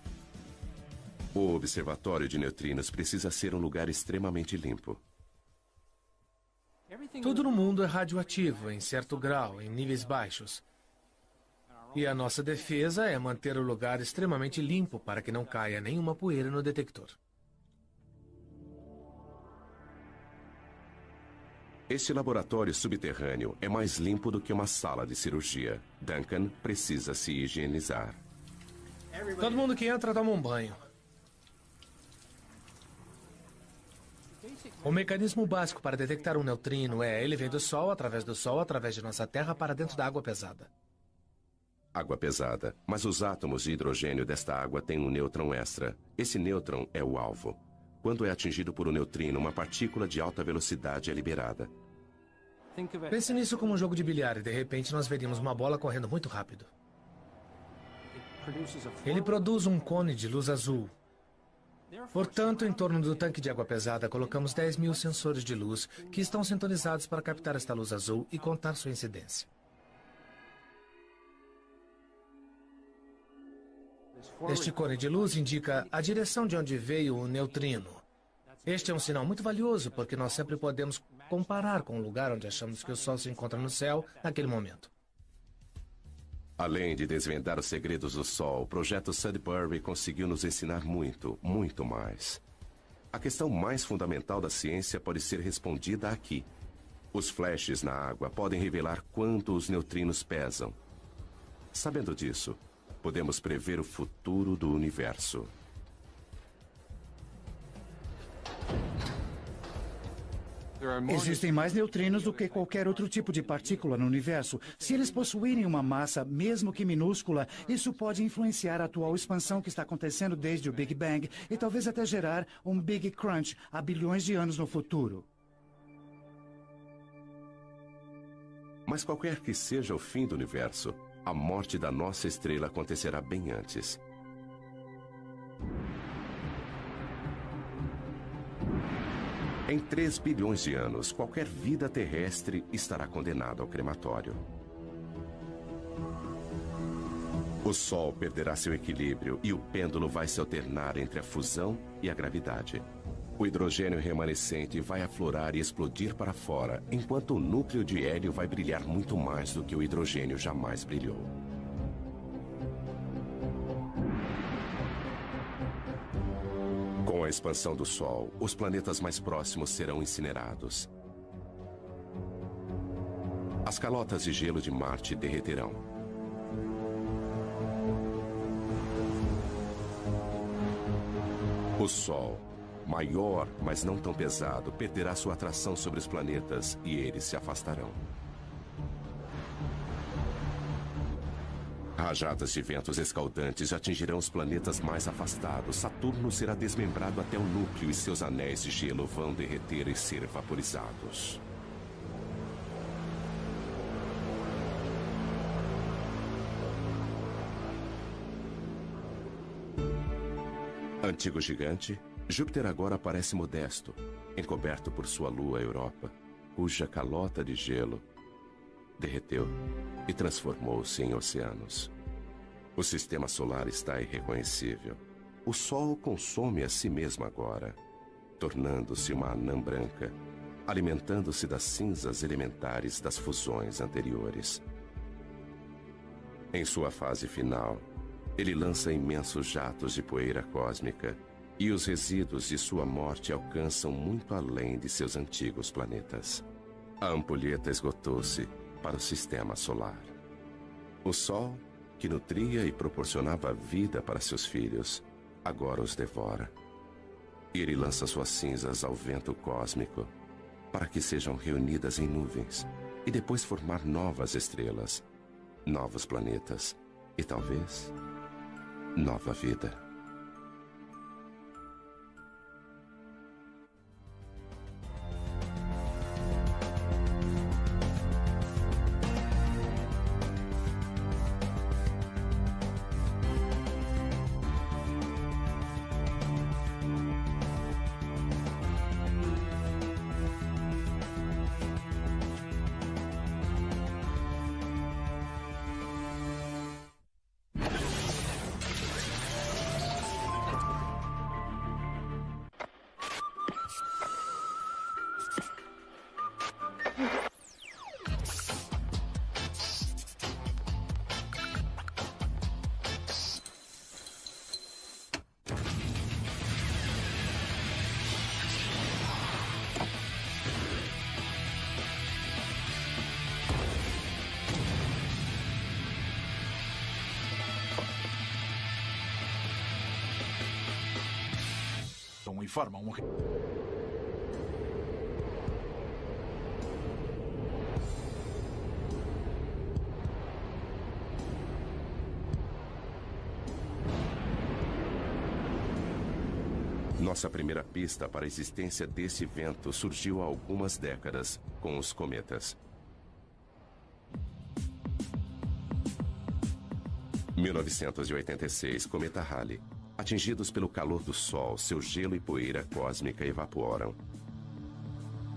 O observatório de neutrinos precisa ser um lugar extremamente limpo. Tudo no mundo é radioativo, em certo grau, em níveis baixos. E a nossa defesa é manter o lugar extremamente limpo para que não caia nenhuma poeira no detector. Este laboratório subterrâneo é mais limpo do que uma sala de cirurgia. Duncan precisa se higienizar. Todo mundo que entra toma um banho. O mecanismo básico para detectar um neutrino ele vem do Sol, através de nossa Terra, para dentro da água pesada. Água pesada, mas os átomos de hidrogênio desta água têm um nêutron extra. Esse nêutron é o alvo. Quando é atingido por um neutrino, uma partícula de alta velocidade é liberada. Pense nisso como um jogo de bilhar e de repente nós veríamos uma bola correndo muito rápido. Ele produz um cone de luz azul. Portanto, em torno do tanque de água pesada, colocamos 10.000 sensores de luz que estão sintonizados para captar esta luz azul e contar sua incidência. Este cone de luz indica a direção de onde veio o neutrino. Este é um sinal muito valioso, porque nós sempre podemos comparar com o lugar onde achamos que o Sol se encontra no céu naquele momento. Além de desvendar os segredos do Sol, o projeto Sudbury conseguiu nos ensinar muito, muito mais. A questão mais fundamental da ciência pode ser respondida aqui. Os flashes na água podem revelar quanto os neutrinos pesam. Sabendo disso, podemos prever o futuro do universo. Existem mais neutrinos do que qualquer outro tipo de partícula no universo. Se eles possuírem uma massa, mesmo que minúscula, isso pode influenciar a atual expansão que está acontecendo desde o Big Bang e talvez até gerar um Big Crunch há bilhões de anos no futuro. Mas qualquer que seja o fim do universo, a morte da nossa estrela acontecerá bem antes. Em 3 bilhões de anos, qualquer vida terrestre estará condenada ao crematório. O Sol perderá seu equilíbrio e o pêndulo vai se alternar entre a fusão e a gravidade. O hidrogênio remanescente vai aflorar e explodir para fora, enquanto o núcleo de hélio vai brilhar muito mais do que o hidrogênio jamais brilhou. Com a expansão do Sol, os planetas mais próximos serão incinerados. As calotas de gelo de Marte derreterão. O Sol, maior, mas não tão pesado, perderá sua atração sobre os planetas e eles se afastarão. Rajadas de ventos escaldantes atingirão os planetas mais afastados. Saturno será desmembrado até o núcleo e seus anéis de gelo vão derreter e ser vaporizados. Antigo gigante, Júpiter agora parece modesto, encoberto por sua lua Europa, cuja calota de gelo derreteu e transformou-se em oceanos. O sistema solar está irreconhecível. O Sol consome a si mesmo agora, tornando-se uma anã branca, alimentando-se das cinzas elementares das fusões anteriores. Em sua fase final, ele lança imensos jatos de poeira cósmica e os resíduos de sua morte alcançam muito além de seus antigos planetas. A ampulheta esgotou-se para o sistema solar. O Sol, que nutria e proporcionava vida para seus filhos, agora os devora. Ele lança suas cinzas ao vento cósmico para que sejam reunidas em nuvens e depois formar novas estrelas, novos planetas e talvez nova vida. e formam um... Nossa primeira pista para a existência desse vento surgiu há algumas décadas com os cometas. 1986, cometa Halley. Atingidos pelo calor do Sol, seu gelo e poeira cósmica evaporam.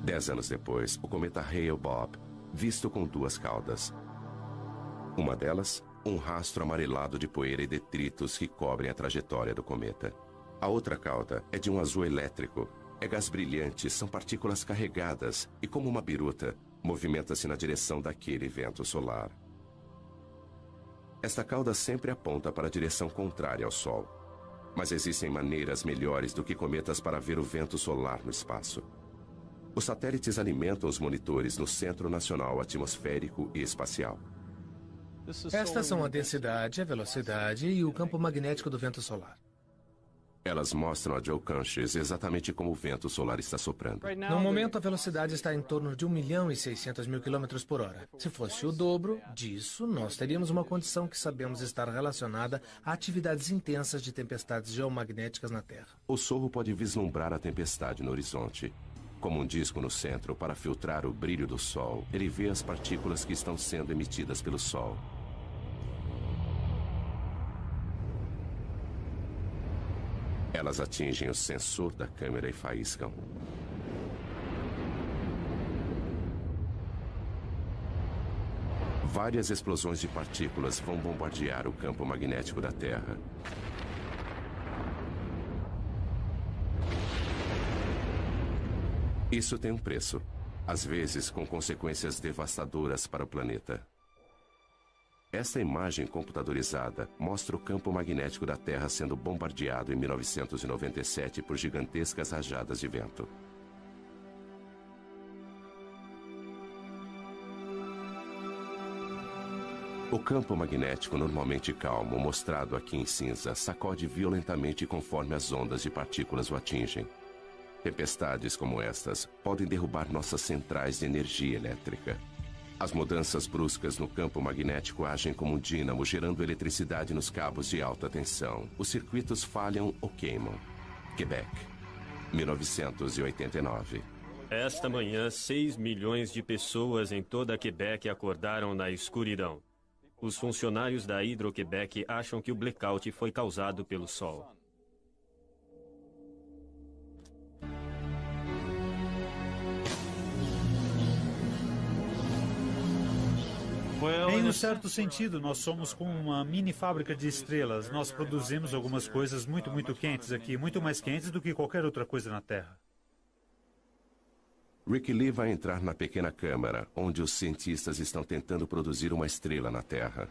10 anos depois, o cometa Hale-Bopp, visto com duas caudas. Uma delas, um rastro amarelado de poeira e detritos que cobrem a trajetória do cometa. A outra cauda é de um azul elétrico. É gás brilhante, são partículas carregadas e, como uma biruta, movimenta-se na direção daquele vento solar. Esta cauda sempre aponta para a direção contrária ao Sol. Mas existem maneiras melhores do que cometas para ver o vento solar no espaço. Os satélites alimentam os monitores no Centro Nacional Atmosférico e Espacial. Estas são a densidade, a velocidade e o campo magnético do vento solar. Elas mostram a Joe Canches exatamente como o vento solar está soprando. No momento, a velocidade está em torno de 1.600.000 km por hora. Se fosse o dobro disso, nós teríamos uma condição que sabemos estar relacionada a atividades intensas de tempestades geomagnéticas na Terra. O sorro pode vislumbrar a tempestade no horizonte. Como um disco no centro para filtrar o brilho do Sol, ele vê as partículas que estão sendo emitidas pelo Sol. Elas atingem o sensor da câmera e faiscam. Várias explosões de partículas vão bombardear o campo magnético da Terra. Isso tem um preço, às vezes com consequências devastadoras para o planeta. Esta imagem computadorizada mostra o campo magnético da Terra sendo bombardeado em 1997 por gigantescas rajadas de vento. O campo magnético normalmente calmo, mostrado aqui em cinza, sacode violentamente conforme as ondas de partículas o atingem. Tempestades como estas podem derrubar nossas centrais de energia elétrica. As mudanças bruscas no campo magnético agem como um dínamo, gerando eletricidade nos cabos de alta tensão. Os circuitos falham ou queimam. Quebec, 1989. Esta manhã, 6 milhões de pessoas em toda Quebec acordaram na escuridão. Os funcionários da Hydro-Québec acham que o blackout foi causado pelo Sol. Em um certo sentido, nós somos como uma mini fábrica de estrelas. Nós produzimos algumas coisas muito quentes aqui, muito mais quentes do que qualquer outra coisa na Terra. Rick Lee vai entrar na pequena câmara, onde os cientistas estão tentando produzir uma estrela na Terra.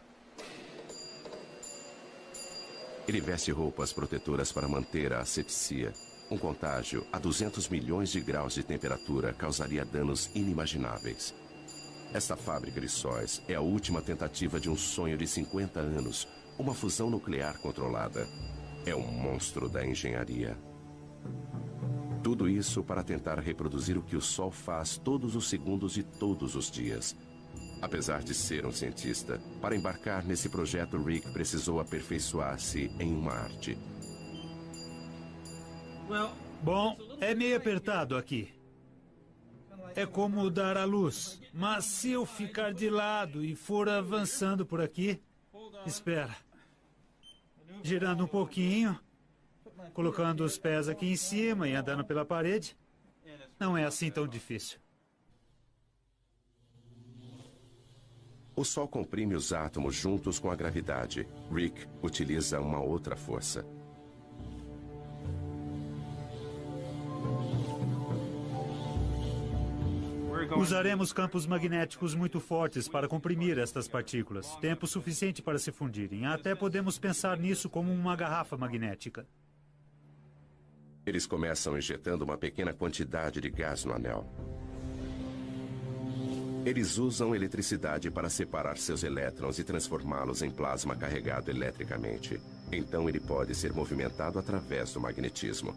Ele veste roupas protetoras para manter a asepsia. Um contágio a 200 milhões de graus de temperatura causaria danos inimagináveis. Esta fábrica de sóis é a última tentativa de um sonho de 50 anos, uma fusão nuclear controlada. É um monstro da engenharia. Tudo isso para tentar reproduzir o que o Sol faz todos os segundos de todos os dias. Apesar de ser um cientista, para embarcar nesse projeto, Rick precisou aperfeiçoar-se em uma arte. Bom, é meio apertado aqui. É como dar à luz. Mas se eu ficar de lado e for avançando por aqui... Espera. Girando um pouquinho, colocando os pés aqui em cima e andando pela parede. Não é assim tão difícil. O Sol comprime os átomos juntos com a gravidade. Rick utiliza uma outra força. Usaremos campos magnéticos muito fortes para comprimir estas partículas. Tempo suficiente para se fundirem. Até podemos pensar nisso como uma garrafa magnética. Eles começam injetando uma pequena quantidade de gás no anel. Eles usam eletricidade para separar seus elétrons e transformá-los em plasma carregado eletricamente. Então ele pode ser movimentado através do magnetismo.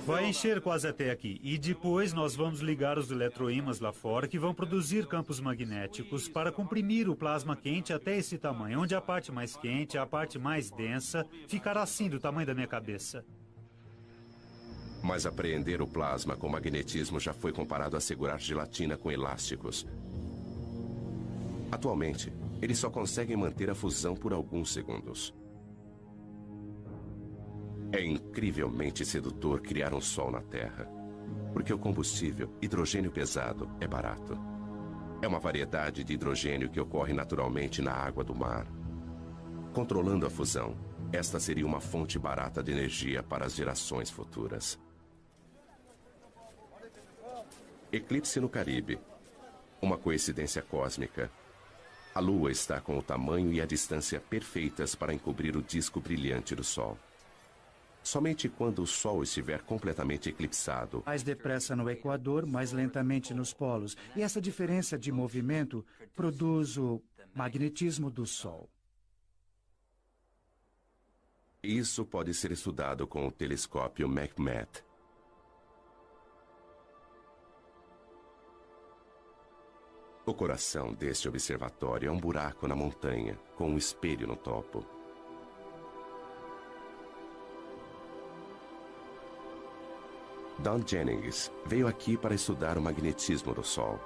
Vai encher quase até aqui. E depois nós vamos ligar os eletroímãs lá fora que vão produzir campos magnéticos para comprimir o plasma quente até esse tamanho, onde a parte mais quente, a parte mais densa, ficará assim do tamanho da minha cabeça. Mas apreender o plasma com magnetismo já foi comparado a segurar gelatina com elásticos. Atualmente, eles só conseguem manter a fusão por alguns segundos. É incrivelmente sedutor criar um sol na Terra, porque o combustível, hidrogênio pesado, é barato. É uma variedade de hidrogênio que ocorre naturalmente na água do mar. Controlando a fusão, esta seria uma fonte barata de energia para as gerações futuras. Eclipse no Caribe. Uma coincidência cósmica. A Lua está com o tamanho e a distância perfeitas para encobrir o disco brilhante do Sol. Somente quando o Sol estiver completamente eclipsado... Mais depressa no Equador, mais lentamente nos polos. E essa diferença de movimento produz o magnetismo do Sol. Isso pode ser estudado com o telescópio McMath. O coração deste observatório é um buraco na montanha, com um espelho no topo. Don Jennings veio aqui para estudar o magnetismo do Sol.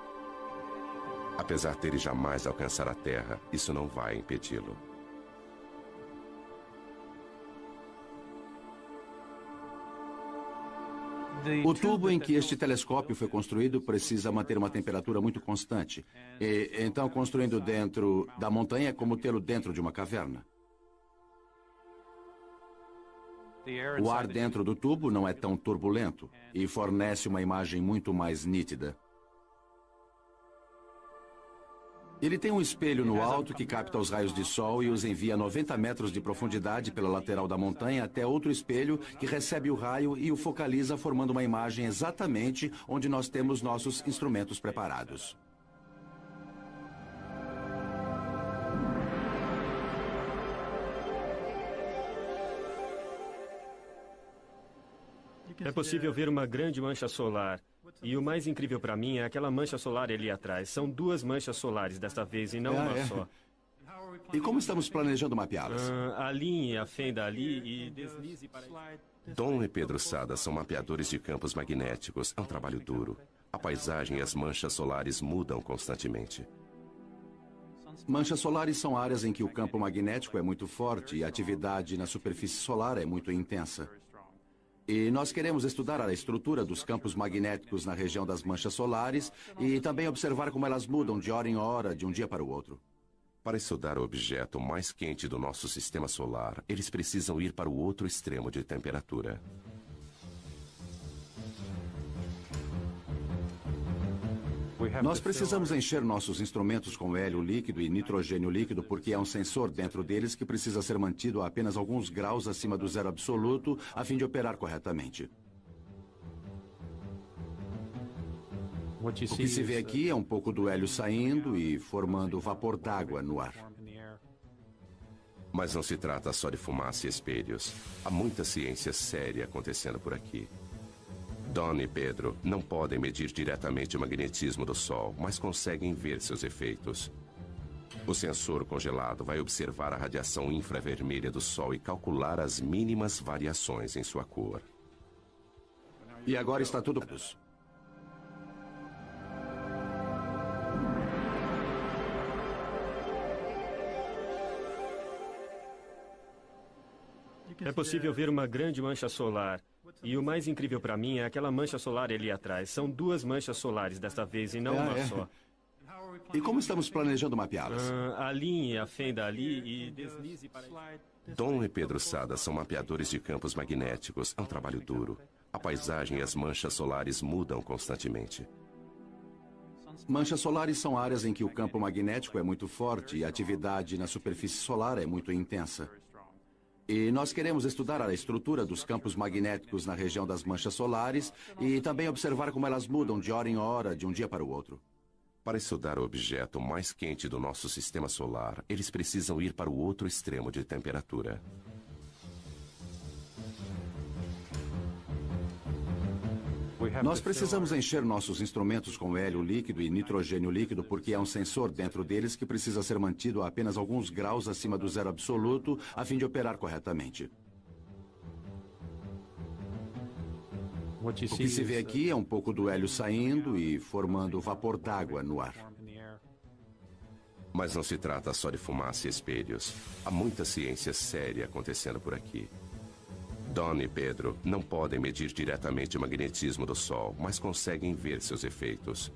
Apesar dele jamais alcançar a Terra, isso não vai impedi-lo. O tubo em que este telescópio foi construído precisa manter uma temperatura muito constante. E, então, construindo dentro da montanha é como tê-lo dentro de uma caverna. O ar dentro do tubo não é tão turbulento e fornece uma imagem muito mais nítida. Ele tem um espelho no alto que capta os raios de sol e os envia a 90 metros de profundidade pela lateral da montanha até outro espelho que recebe o raio e o focaliza, formando uma imagem exatamente onde nós temos nossos instrumentos preparados. É possível ver uma grande mancha solar. E o mais incrível para mim é aquela mancha solar ali atrás. São duas manchas solares desta vez e não uma só. E como estamos planejando mapeá-las? Alinhe a fenda ali e deslize para... Dom e Pedro Sada são mapeadores de campos magnéticos. É um trabalho duro. A paisagem e as manchas solares mudam constantemente. Manchas solares são áreas em que o campo magnético é muito forte e a atividade na superfície solar é muito intensa. E nós queremos estudar a estrutura dos campos magnéticos na região das manchas solares e também observar como elas mudam de hora em hora, de um dia para o outro. Para estudar o objeto mais quente do nosso sistema solar, eles precisam ir para o outro extremo de temperatura. Nós precisamos encher nossos instrumentos com hélio líquido e nitrogênio líquido porque há um sensor dentro deles que precisa ser mantido a apenas alguns graus acima do zero absoluto a fim de operar corretamente. O que se vê aqui é um pouco do hélio saindo e formando vapor d'água no ar. Mas não se trata só de fumaça e espelhos. Há muita ciência séria acontecendo por aqui. Don e Pedro não podem medir diretamente o magnetismo do Sol, mas conseguem ver seus efeitos. O sensor congelado vai observar a radiação infravermelha do Sol e calcular as mínimas variações em sua cor. E agora está tudo... É possível ver uma grande mancha solar. E o mais incrível para mim é aquela mancha solar ali atrás. São duas manchas solares desta vez e não uma só. E como estamos planejando mapeá-las? Alinhe a fenda ali e deslize para... Dom e Pedro Sada são mapeadores de campos magnéticos. É um trabalho duro. A paisagem e as manchas solares mudam constantemente. Manchas solares são áreas em que o campo magnético é muito forte e a atividade na superfície solar é muito intensa. E nós queremos estudar a estrutura dos campos magnéticos na região das manchas solares e também observar como elas mudam de hora em hora, de um dia para o outro. Para estudar o objeto mais quente do nosso sistema solar, eles precisam ir para o outro extremo de temperatura. Nós precisamos encher nossos instrumentos com hélio líquido e nitrogênio líquido porque há um sensor dentro deles que precisa ser mantido a apenas alguns graus acima do zero absoluto a fim de operar corretamente. O que se vê aqui é um pouco do hélio saindo e formando vapor d'água no ar. Mas não se trata só de fumaça e espelhos. Há muita ciência séria acontecendo por aqui. Don e Pedro não podem medir diretamente o magnetismo do Sol, mas conseguem ver seus efeitos.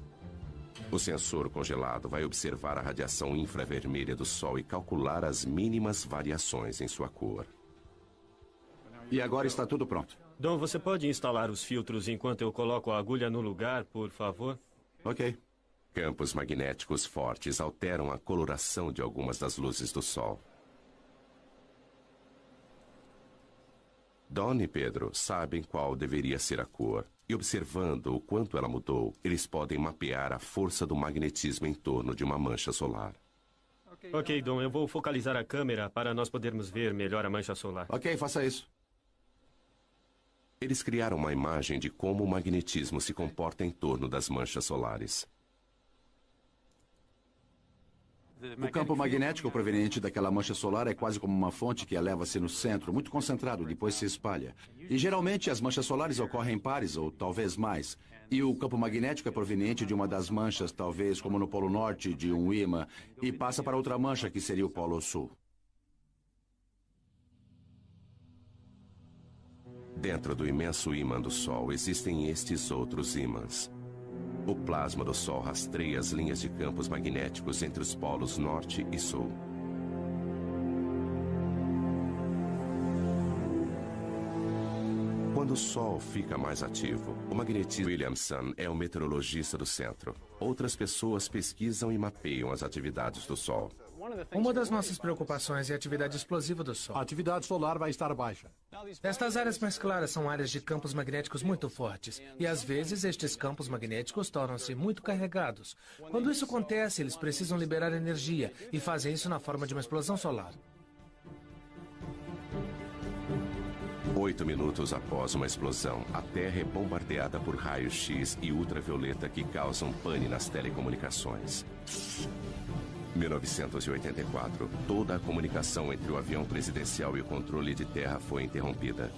O sensor congelado vai observar a radiação infravermelha do Sol e calcular as mínimas variações em sua cor. E agora está tudo pronto. Don, você pode instalar os filtros enquanto eu coloco a agulha no lugar, por favor? Ok. Campos magnéticos fortes alteram a coloração de algumas das luzes do Sol. Don e Pedro sabem qual deveria ser a cor, e observando o quanto ela mudou, eles podem mapear a força do magnetismo em torno de uma mancha solar. Ok, Don, eu vou focalizar a câmera para nós podermos ver melhor a mancha solar. Ok, faça isso. Eles criaram uma imagem de como o magnetismo se comporta em torno das manchas solares. O campo magnético proveniente daquela mancha solar é quase como uma fonte que eleva-se no centro, muito concentrado, depois se espalha. E geralmente as manchas solares ocorrem em pares, ou talvez mais. E o campo magnético é proveniente de uma das manchas, talvez como no Polo Norte, de um ímã, e passa para outra mancha, que seria o Polo Sul. Dentro do imenso ímã do Sol existem estes outros ímãs. O plasma do Sol rastreia as linhas de campos magnéticos entre os polos norte e sul. Quando o Sol fica mais ativo, o magnetismo Williamson é o meteorologista do centro. Outras pessoas pesquisam e mapeiam as atividades do Sol. Uma das nossas preocupações é a atividade explosiva do Sol. A atividade solar vai estar baixa. Estas áreas mais claras são áreas de campos magnéticos muito fortes. E às vezes estes campos magnéticos tornam-se muito carregados. Quando isso acontece, eles precisam liberar energia e fazem isso na forma de uma explosão solar. 8 minutos após uma explosão, a Terra é bombardeada por raios X e ultravioleta que causam pane nas telecomunicações. 1984, toda a comunicação entre o avião presidencial e o controle de terra foi interrompida.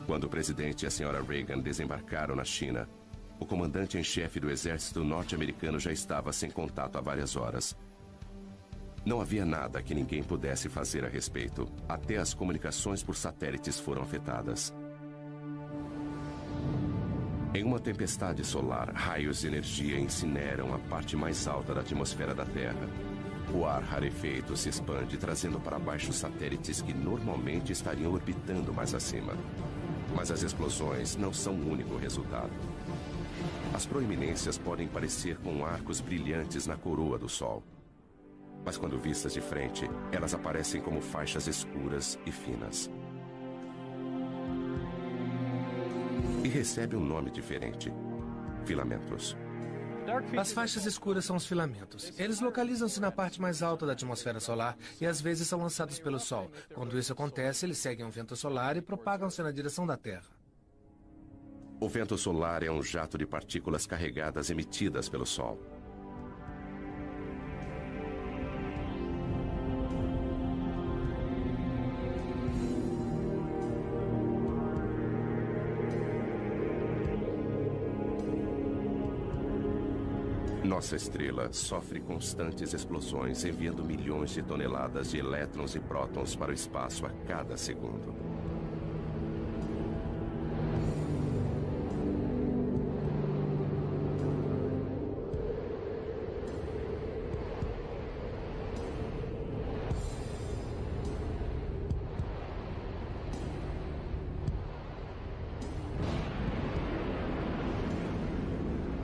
Quando o presidente e a senhora Reagan desembarcaram na China, o comandante em chefe do exército norte-americano já estava sem contato há várias horas. Não havia nada que ninguém pudesse fazer a respeito. Até as comunicações por satélites foram afetadas. Em uma tempestade solar, raios de energia incineram a parte mais alta da atmosfera da Terra. O ar rarefeito se expande, trazendo para baixo satélites que normalmente estariam orbitando mais acima. Mas as explosões não são o único resultado. As proeminências podem parecer com arcos brilhantes na coroa do Sol. Mas quando vistas de frente, elas aparecem como faixas escuras e finas. E recebe um nome diferente: filamentos. As faixas escuras são os filamentos. Eles localizam-se na parte mais alta da atmosfera solar e às vezes são lançados pelo Sol. Quando isso acontece, eles seguem um vento solar e propagam-se na direção da Terra. O vento solar é um jato de partículas carregadas emitidas pelo Sol. Nossa estrela sofre constantes explosões, enviando milhões de toneladas de elétrons e prótons para o espaço a cada segundo.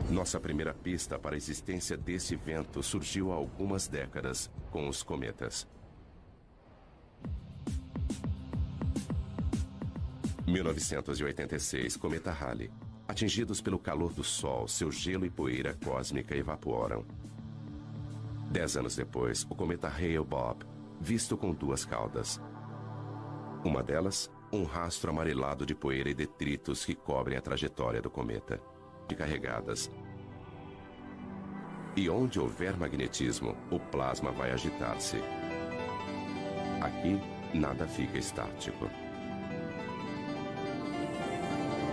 Nossa primeira pista para a existência desse vento surgiu há algumas décadas com os cometas. 1986, cometa Halley. Atingidos pelo calor do Sol, seu gelo e poeira cósmica evaporam. 10 anos depois, o cometa Hale-Bopp, visto com duas caudas. Uma delas, um rastro amarelado de poeira e detritos que cobrem a trajetória do cometa. carregadas. E onde houver magnetismo, o plasma vai agitar-se. Aqui, nada fica estático.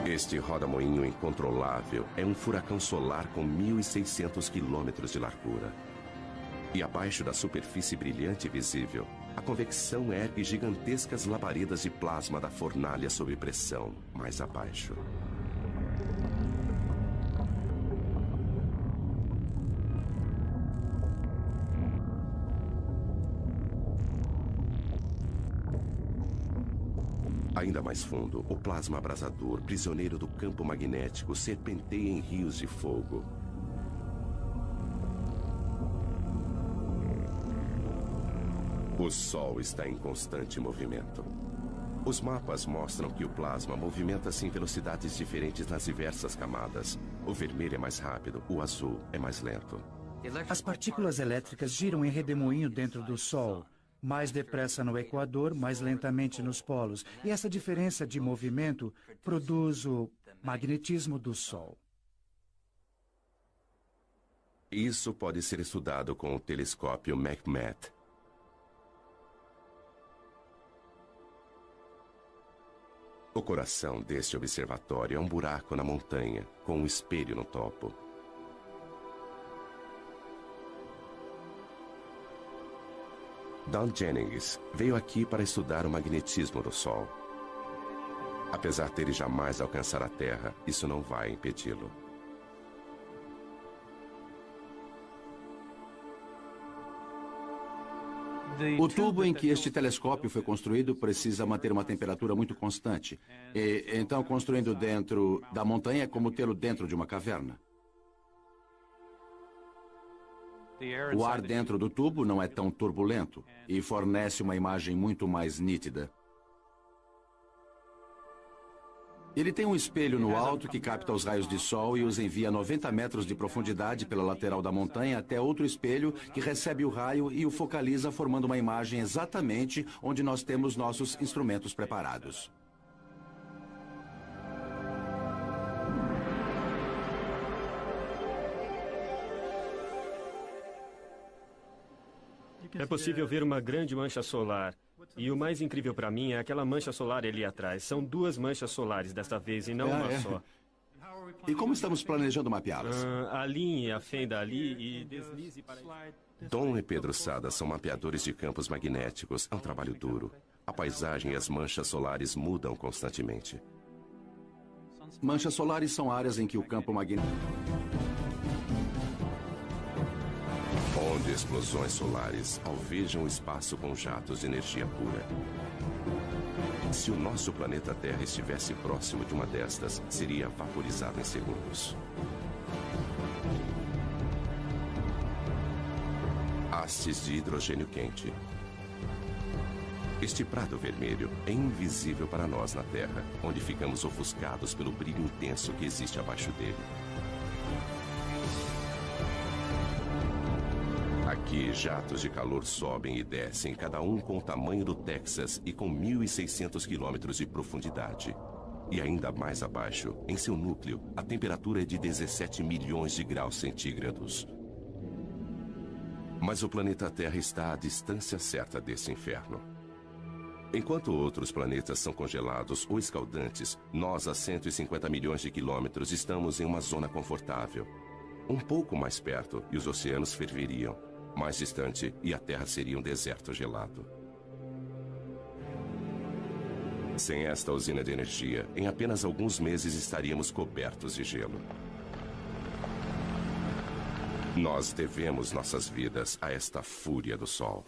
Este roda-moinho incontrolável é um furacão solar com 1.600 quilômetros de largura. E abaixo da superfície brilhante e visível, a convecção ergue gigantescas labaredas de plasma da fornalha sob pressão, mais abaixo. Ainda mais fundo, o plasma abrasador, prisioneiro do campo magnético, serpenteia em rios de fogo. O Sol está em constante movimento. Os mapas mostram que o plasma movimenta-se em velocidades diferentes nas diversas camadas. O vermelho é mais rápido, o azul é mais lento. As partículas elétricas giram em redemoinho dentro do Sol. Mais depressa no Equador, mais lentamente nos polos. E essa diferença de movimento produz o magnetismo do Sol. Isso pode ser estudado com o telescópio McMath. O coração deste observatório é um buraco na montanha, com um espelho no topo. Don Jennings veio aqui para estudar o magnetismo do Sol. Apesar dele jamais alcançar a Terra, isso não vai impedi-lo. O tubo em que este telescópio foi construído precisa manter uma temperatura muito constante. E, então, construindo dentro da montanha é como tê-lo dentro de uma caverna. O ar dentro do tubo não é tão turbulento e fornece uma imagem muito mais nítida. Ele tem um espelho no alto que capta os raios de sol e os envia a 90 metros de profundidade pela lateral da montanha até outro espelho que recebe o raio e o focaliza, formando uma imagem exatamente onde nós temos nossos instrumentos preparados. É possível ver uma grande mancha solar. E o mais incrível para mim é aquela mancha solar ali atrás. São duas manchas solares desta vez e não uma só. E como estamos planejando mapeá-las? Alinhe a fenda ali e deslize para... Dom e Pedro Sada são mapeadores de campos magnéticos. É um trabalho duro. A paisagem e as manchas solares mudam constantemente. Manchas solares são áreas em que o campo magnético... onde explosões solares alvejam o espaço com jatos de energia pura. Se o nosso planeta Terra estivesse próximo de uma destas, seria vaporizado em segundos. Hastes de hidrogênio quente. Este prado vermelho é invisível para nós na Terra, onde ficamos ofuscados pelo brilho intenso que existe abaixo dele. Aqui, jatos de calor sobem e descem, cada um com o tamanho do Texas e com 1.600 quilômetros de profundidade. E ainda mais abaixo, em seu núcleo, a temperatura é de 17 milhões de graus centígrados. Mas o planeta Terra está à distância certa desse inferno. Enquanto outros planetas são congelados ou escaldantes, nós, a 150 milhões de quilômetros, estamos em uma zona confortável. Um pouco mais perto e os oceanos ferveriam. Mais distante e a Terra seria um deserto gelado. Sem esta usina de energia, em apenas alguns meses estaríamos cobertos de gelo. Nós devemos nossas vidas a esta fúria do Sol.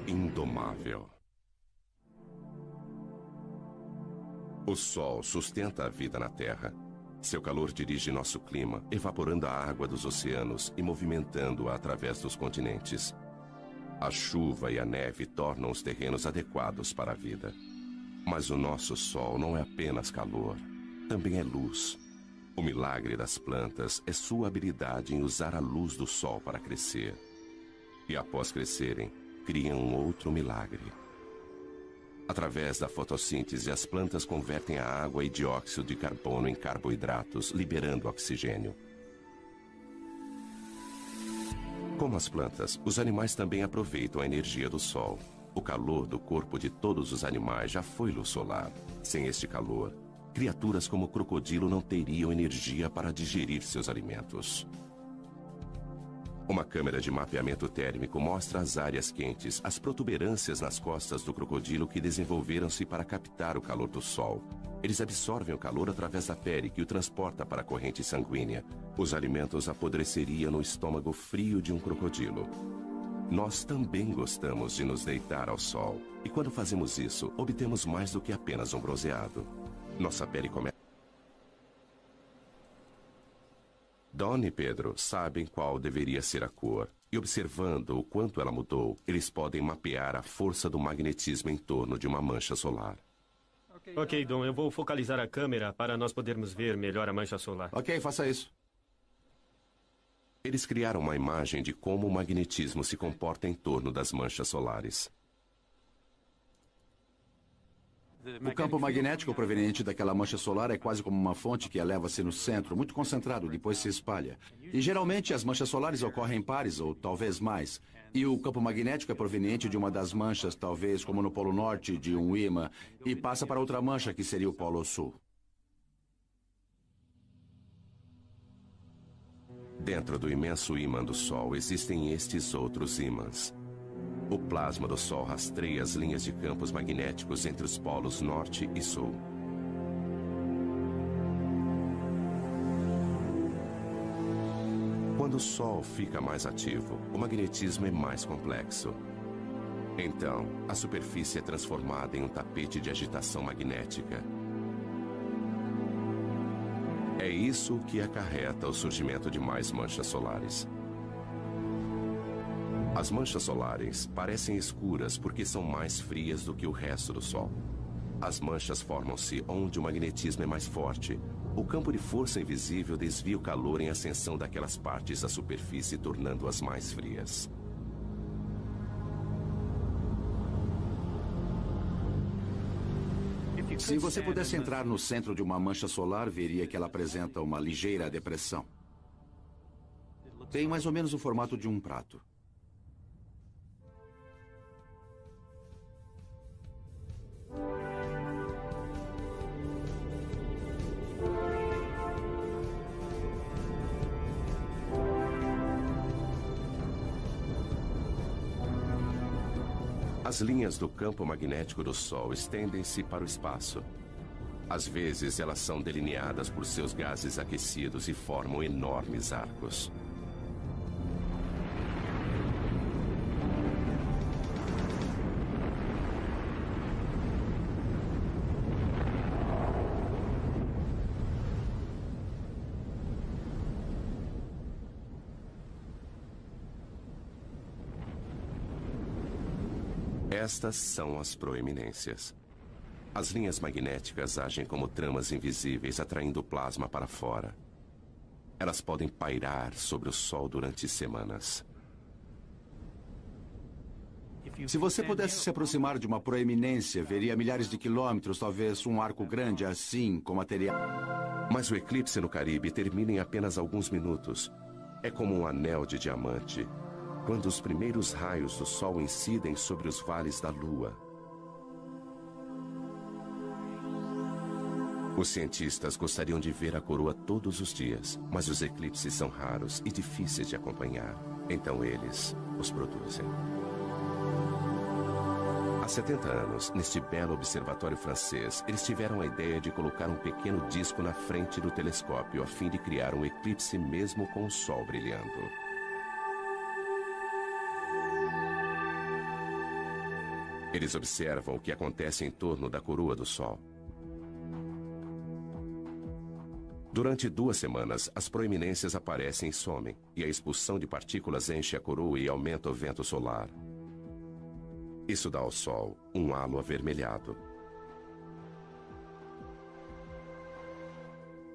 Indomável. O Sol sustenta a vida na Terra. Seu calor dirige nosso clima, evaporando a água dos oceanos e movimentando-a através dos continentes. A chuva e a neve tornam os terrenos adequados para a vida. Mas o nosso Sol não é apenas calor, também é luz. O milagre das plantas é sua habilidade em usar a luz do Sol para crescer. E após crescerem, criam um outro milagre. Através da fotossíntese, as plantas convertem a água e dióxido de carbono em carboidratos, liberando oxigênio. Como as plantas, os animais também aproveitam a energia do Sol. O calor do corpo de todos os animais já foi luz solar. Sem este calor, criaturas como o crocodilo não teriam energia para digerir seus alimentos. Uma câmera de mapeamento térmico mostra as áreas quentes, as protuberâncias nas costas do crocodilo que desenvolveram-se para captar o calor do sol. Eles absorvem o calor através da pele, que o transporta para a corrente sanguínea. Os alimentos apodreceriam no estômago frio de um crocodilo. Nós também gostamos de nos deitar ao sol. E quando fazemos isso, obtemos mais do que apenas um bronzeado. Nossa pele começa... Don e Pedro sabem qual deveria ser a cor. E observando o quanto ela mudou, eles podem mapear a força do magnetismo em torno de uma mancha solar. Ok, Don, eu vou focalizar a câmera para nós podermos ver melhor a mancha solar. Ok, faça isso. Eles criaram uma imagem de como o magnetismo se comporta em torno das manchas solares. O campo magnético proveniente daquela mancha solar é quase como uma fonte que eleva-se no centro, muito concentrado, depois se espalha. E geralmente as manchas solares ocorrem em pares, ou talvez mais. E o campo magnético é proveniente de uma das manchas, talvez como no Polo Norte, de um ímã, e passa para outra mancha, que seria o Polo Sul. Dentro do imenso ímã do Sol existem estes outros ímãs. O plasma do Sol rastreia as linhas de campos magnéticos entre os polos norte e sul. Quando o Sol fica mais ativo, o magnetismo é mais complexo. Então, a superfície é transformada em um tapete de agitação magnética. É isso que acarreta o surgimento de mais manchas solares. As manchas solares parecem escuras porque são mais frias do que o resto do Sol. As manchas formam-se onde o magnetismo é mais forte. O campo de força invisível desvia o calor em ascensão daquelas partes da superfície, tornando-as mais frias. Se você pudesse entrar no centro de uma mancha solar, veria que ela apresenta uma ligeira depressão. Tem mais ou menos o formato de um prato. As linhas do campo magnético do Sol estendem-se para o espaço. Às vezes, elas são delineadas por seus gases aquecidos e formam enormes arcos. Estas são as proeminências. As linhas magnéticas agem como tramas invisíveis, atraindo o plasma para fora. Elas podem pairar sobre o Sol durante semanas. Se você pudesse se aproximar de uma proeminência, veria milhares de quilômetros, talvez um arco grande assim, com material. Mas o eclipse no Caribe termina em apenas alguns minutos. É como um anel de diamante, quando os primeiros raios do Sol incidem sobre os vales da Lua. Os cientistas gostariam de ver a coroa todos os dias, mas os eclipses são raros e difíceis de acompanhar. Então eles os produzem. Há 70 anos, neste belo observatório francês, eles tiveram a ideia de colocar um pequeno disco na frente do telescópio a fim de criar um eclipse mesmo com o Sol brilhando. Eles observam o que acontece em torno da coroa do Sol. Durante 2 semanas, as proeminências aparecem e somem, e a expulsão de partículas enche a coroa e aumenta o vento solar. Isso dá ao Sol um halo avermelhado.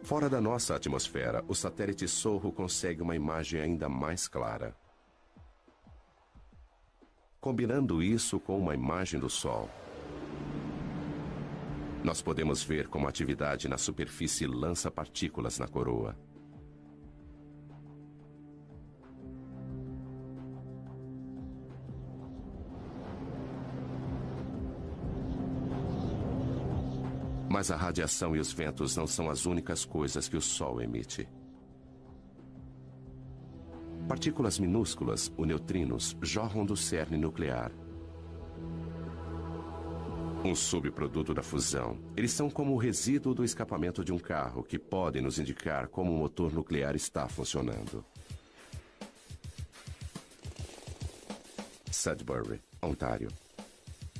Fora da nossa atmosfera, o satélite Sorro consegue uma imagem ainda mais clara. Combinando isso com uma imagem do Sol, nós podemos ver como a atividade na superfície lança partículas na coroa. Mas a radiação e os ventos não são as únicas coisas que o Sol emite. Partículas minúsculas, os neutrinos, jorram do cerne nuclear. Um subproduto da fusão. Eles são como o resíduo do escapamento de um carro, que podem nos indicar como o motor nuclear está funcionando. Sudbury, Ontário.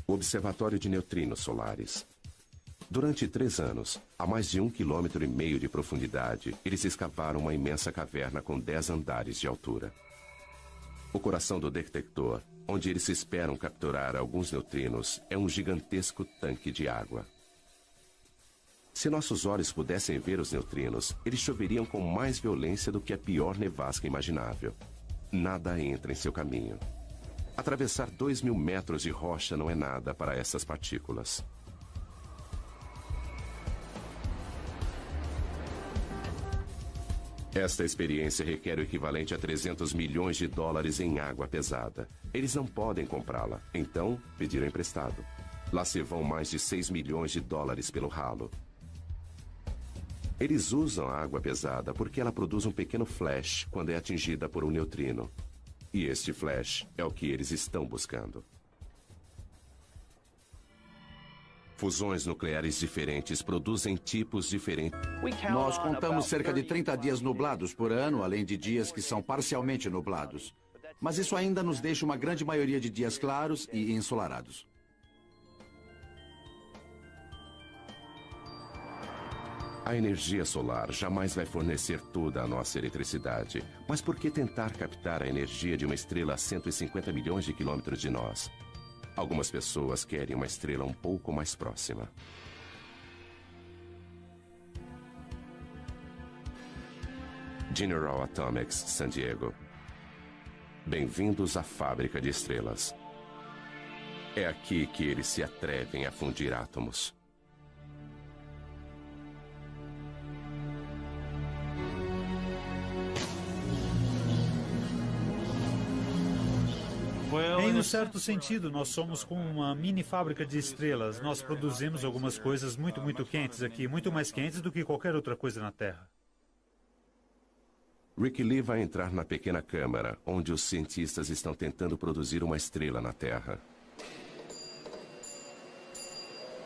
O Observatório de Neutrinos Solares. Durante 3 anos, a mais de 1,5 km de profundidade, eles escavaram uma imensa caverna com 10 andares de altura. O coração do detector, onde eles esperam capturar alguns neutrinos, é um gigantesco tanque de água. Se nossos olhos pudessem ver os neutrinos, eles choveriam com mais violência do que a pior nevasca imaginável. Nada entra em seu caminho. Atravessar 2.000 metros de rocha não é nada para essas partículas. Esta experiência requer o equivalente a 300 milhões de dólares em água pesada. Eles não podem comprá-la, então pediram emprestado. Lá se vão mais de 6 milhões de dólares pelo ralo. Eles usam a água pesada porque ela produz um pequeno flash quando é atingida por um neutrino. E este flash é o que eles estão buscando. Fusões nucleares diferentes produzem tipos diferentes. Nós contamos cerca de 30 dias nublados por ano, além de dias que são parcialmente nublados. Mas isso ainda nos deixa uma grande maioria de dias claros e ensolarados. A energia solar jamais vai fornecer toda a nossa eletricidade. Mas por que tentar captar a energia de uma estrela a 150 milhões de quilômetros de nós? Algumas pessoas querem uma estrela um pouco mais próxima. General Atomics, San Diego. Bem-vindos à fábrica de estrelas. É aqui que eles se atrevem a fundir átomos. Em um certo sentido, nós somos como uma mini fábrica de estrelas. Nós produzimos algumas coisas muito quentes aqui, muito mais quentes do que qualquer outra coisa na Terra. Rick Lee vai entrar na pequena câmara, onde os cientistas estão tentando produzir uma estrela na Terra.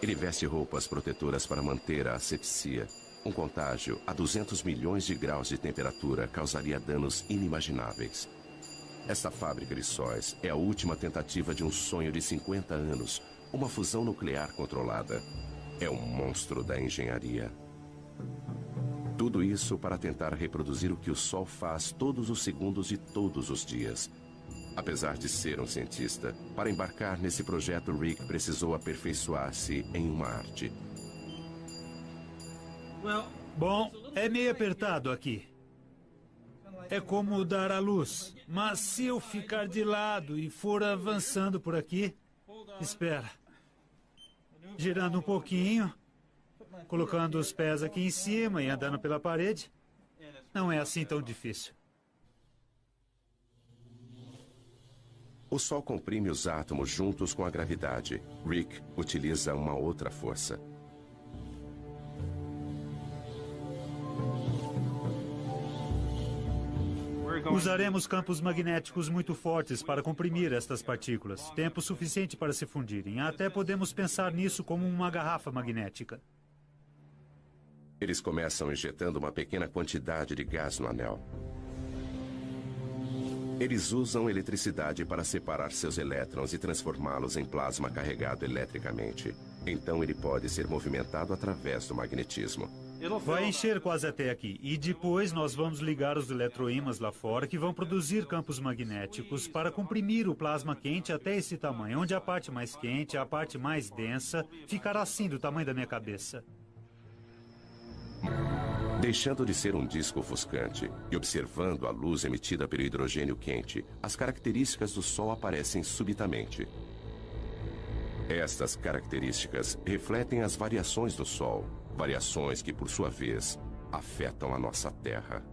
Ele veste roupas protetoras para manter a asepsia. Um contágio a 200 milhões de graus de temperatura causaria danos inimagináveis. Esta fábrica de sóis é a última tentativa de um sonho de 50 anos, uma fusão nuclear controlada. É um monstro da engenharia. Tudo isso para tentar reproduzir o que o Sol faz todos os segundos de todos os dias. Apesar de ser um cientista, para embarcar nesse projeto, Rick precisou aperfeiçoar-se em uma arte. Bom, é meio apertado aqui. É como dar à luz. Mas se eu ficar de lado e for avançando por aqui... Espera. Girando um pouquinho, colocando os pés aqui em cima e andando pela parede. Não é assim tão difícil. O Sol comprime os átomos juntos com a gravidade. Rick utiliza uma outra força. Usaremos campos magnéticos muito fortes para comprimir estas partículas. Tempo suficiente para se fundirem. Até podemos pensar nisso como uma garrafa magnética. Eles começam injetando uma pequena quantidade de gás no anel. Eles usam eletricidade para separar seus elétrons e transformá-los em plasma carregado eletricamente. Então ele pode ser movimentado através do magnetismo. Vai encher quase até aqui. E depois nós vamos ligar os eletroímãs lá fora que vão produzir campos magnéticos para comprimir o plasma quente até esse tamanho, onde a parte mais quente, a parte mais densa, ficará assim do tamanho da minha cabeça. Deixando de ser um disco ofuscante e observando a luz emitida pelo hidrogênio quente, as características do Sol aparecem subitamente. Estas características refletem as variações do Sol, variações que, por sua vez, afetam a nossa Terra.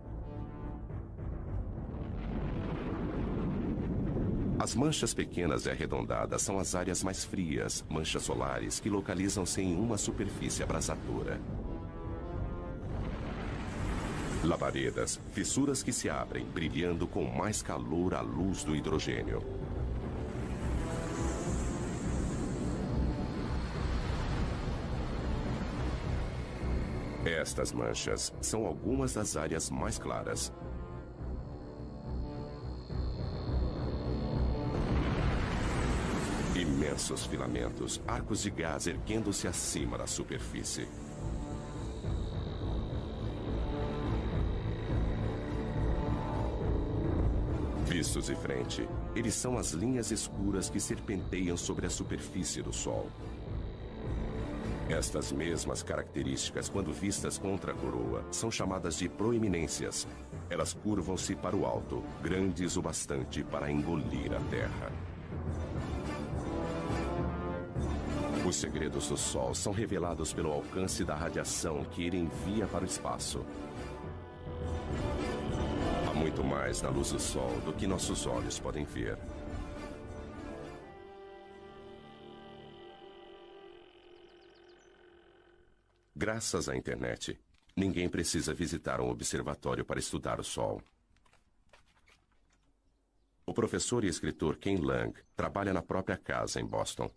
As manchas pequenas e arredondadas são as áreas mais frias, manchas solares que localizam-se em uma superfície abrasadora. Labaredas, fissuras que se abrem, brilhando com mais calor à luz do hidrogênio. Estas manchas são algumas das áreas mais claras. Imensos filamentos, arcos de gás erguendo-se acima da superfície. Vistos de frente, eles são as linhas escuras que serpenteiam sobre a superfície do Sol. Estas mesmas características, quando vistas contra a coroa, são chamadas de proeminências. Elas curvam-se para o alto, grandes o bastante para engolir a Terra. Os segredos do Sol são revelados pelo alcance da radiação que ele envia para o espaço. Há muito mais na luz do Sol do que nossos olhos podem ver. Graças à internet, ninguém precisa visitar um observatório para estudar o Sol. O professor e escritor Ken Lang trabalha na própria casa em Boston.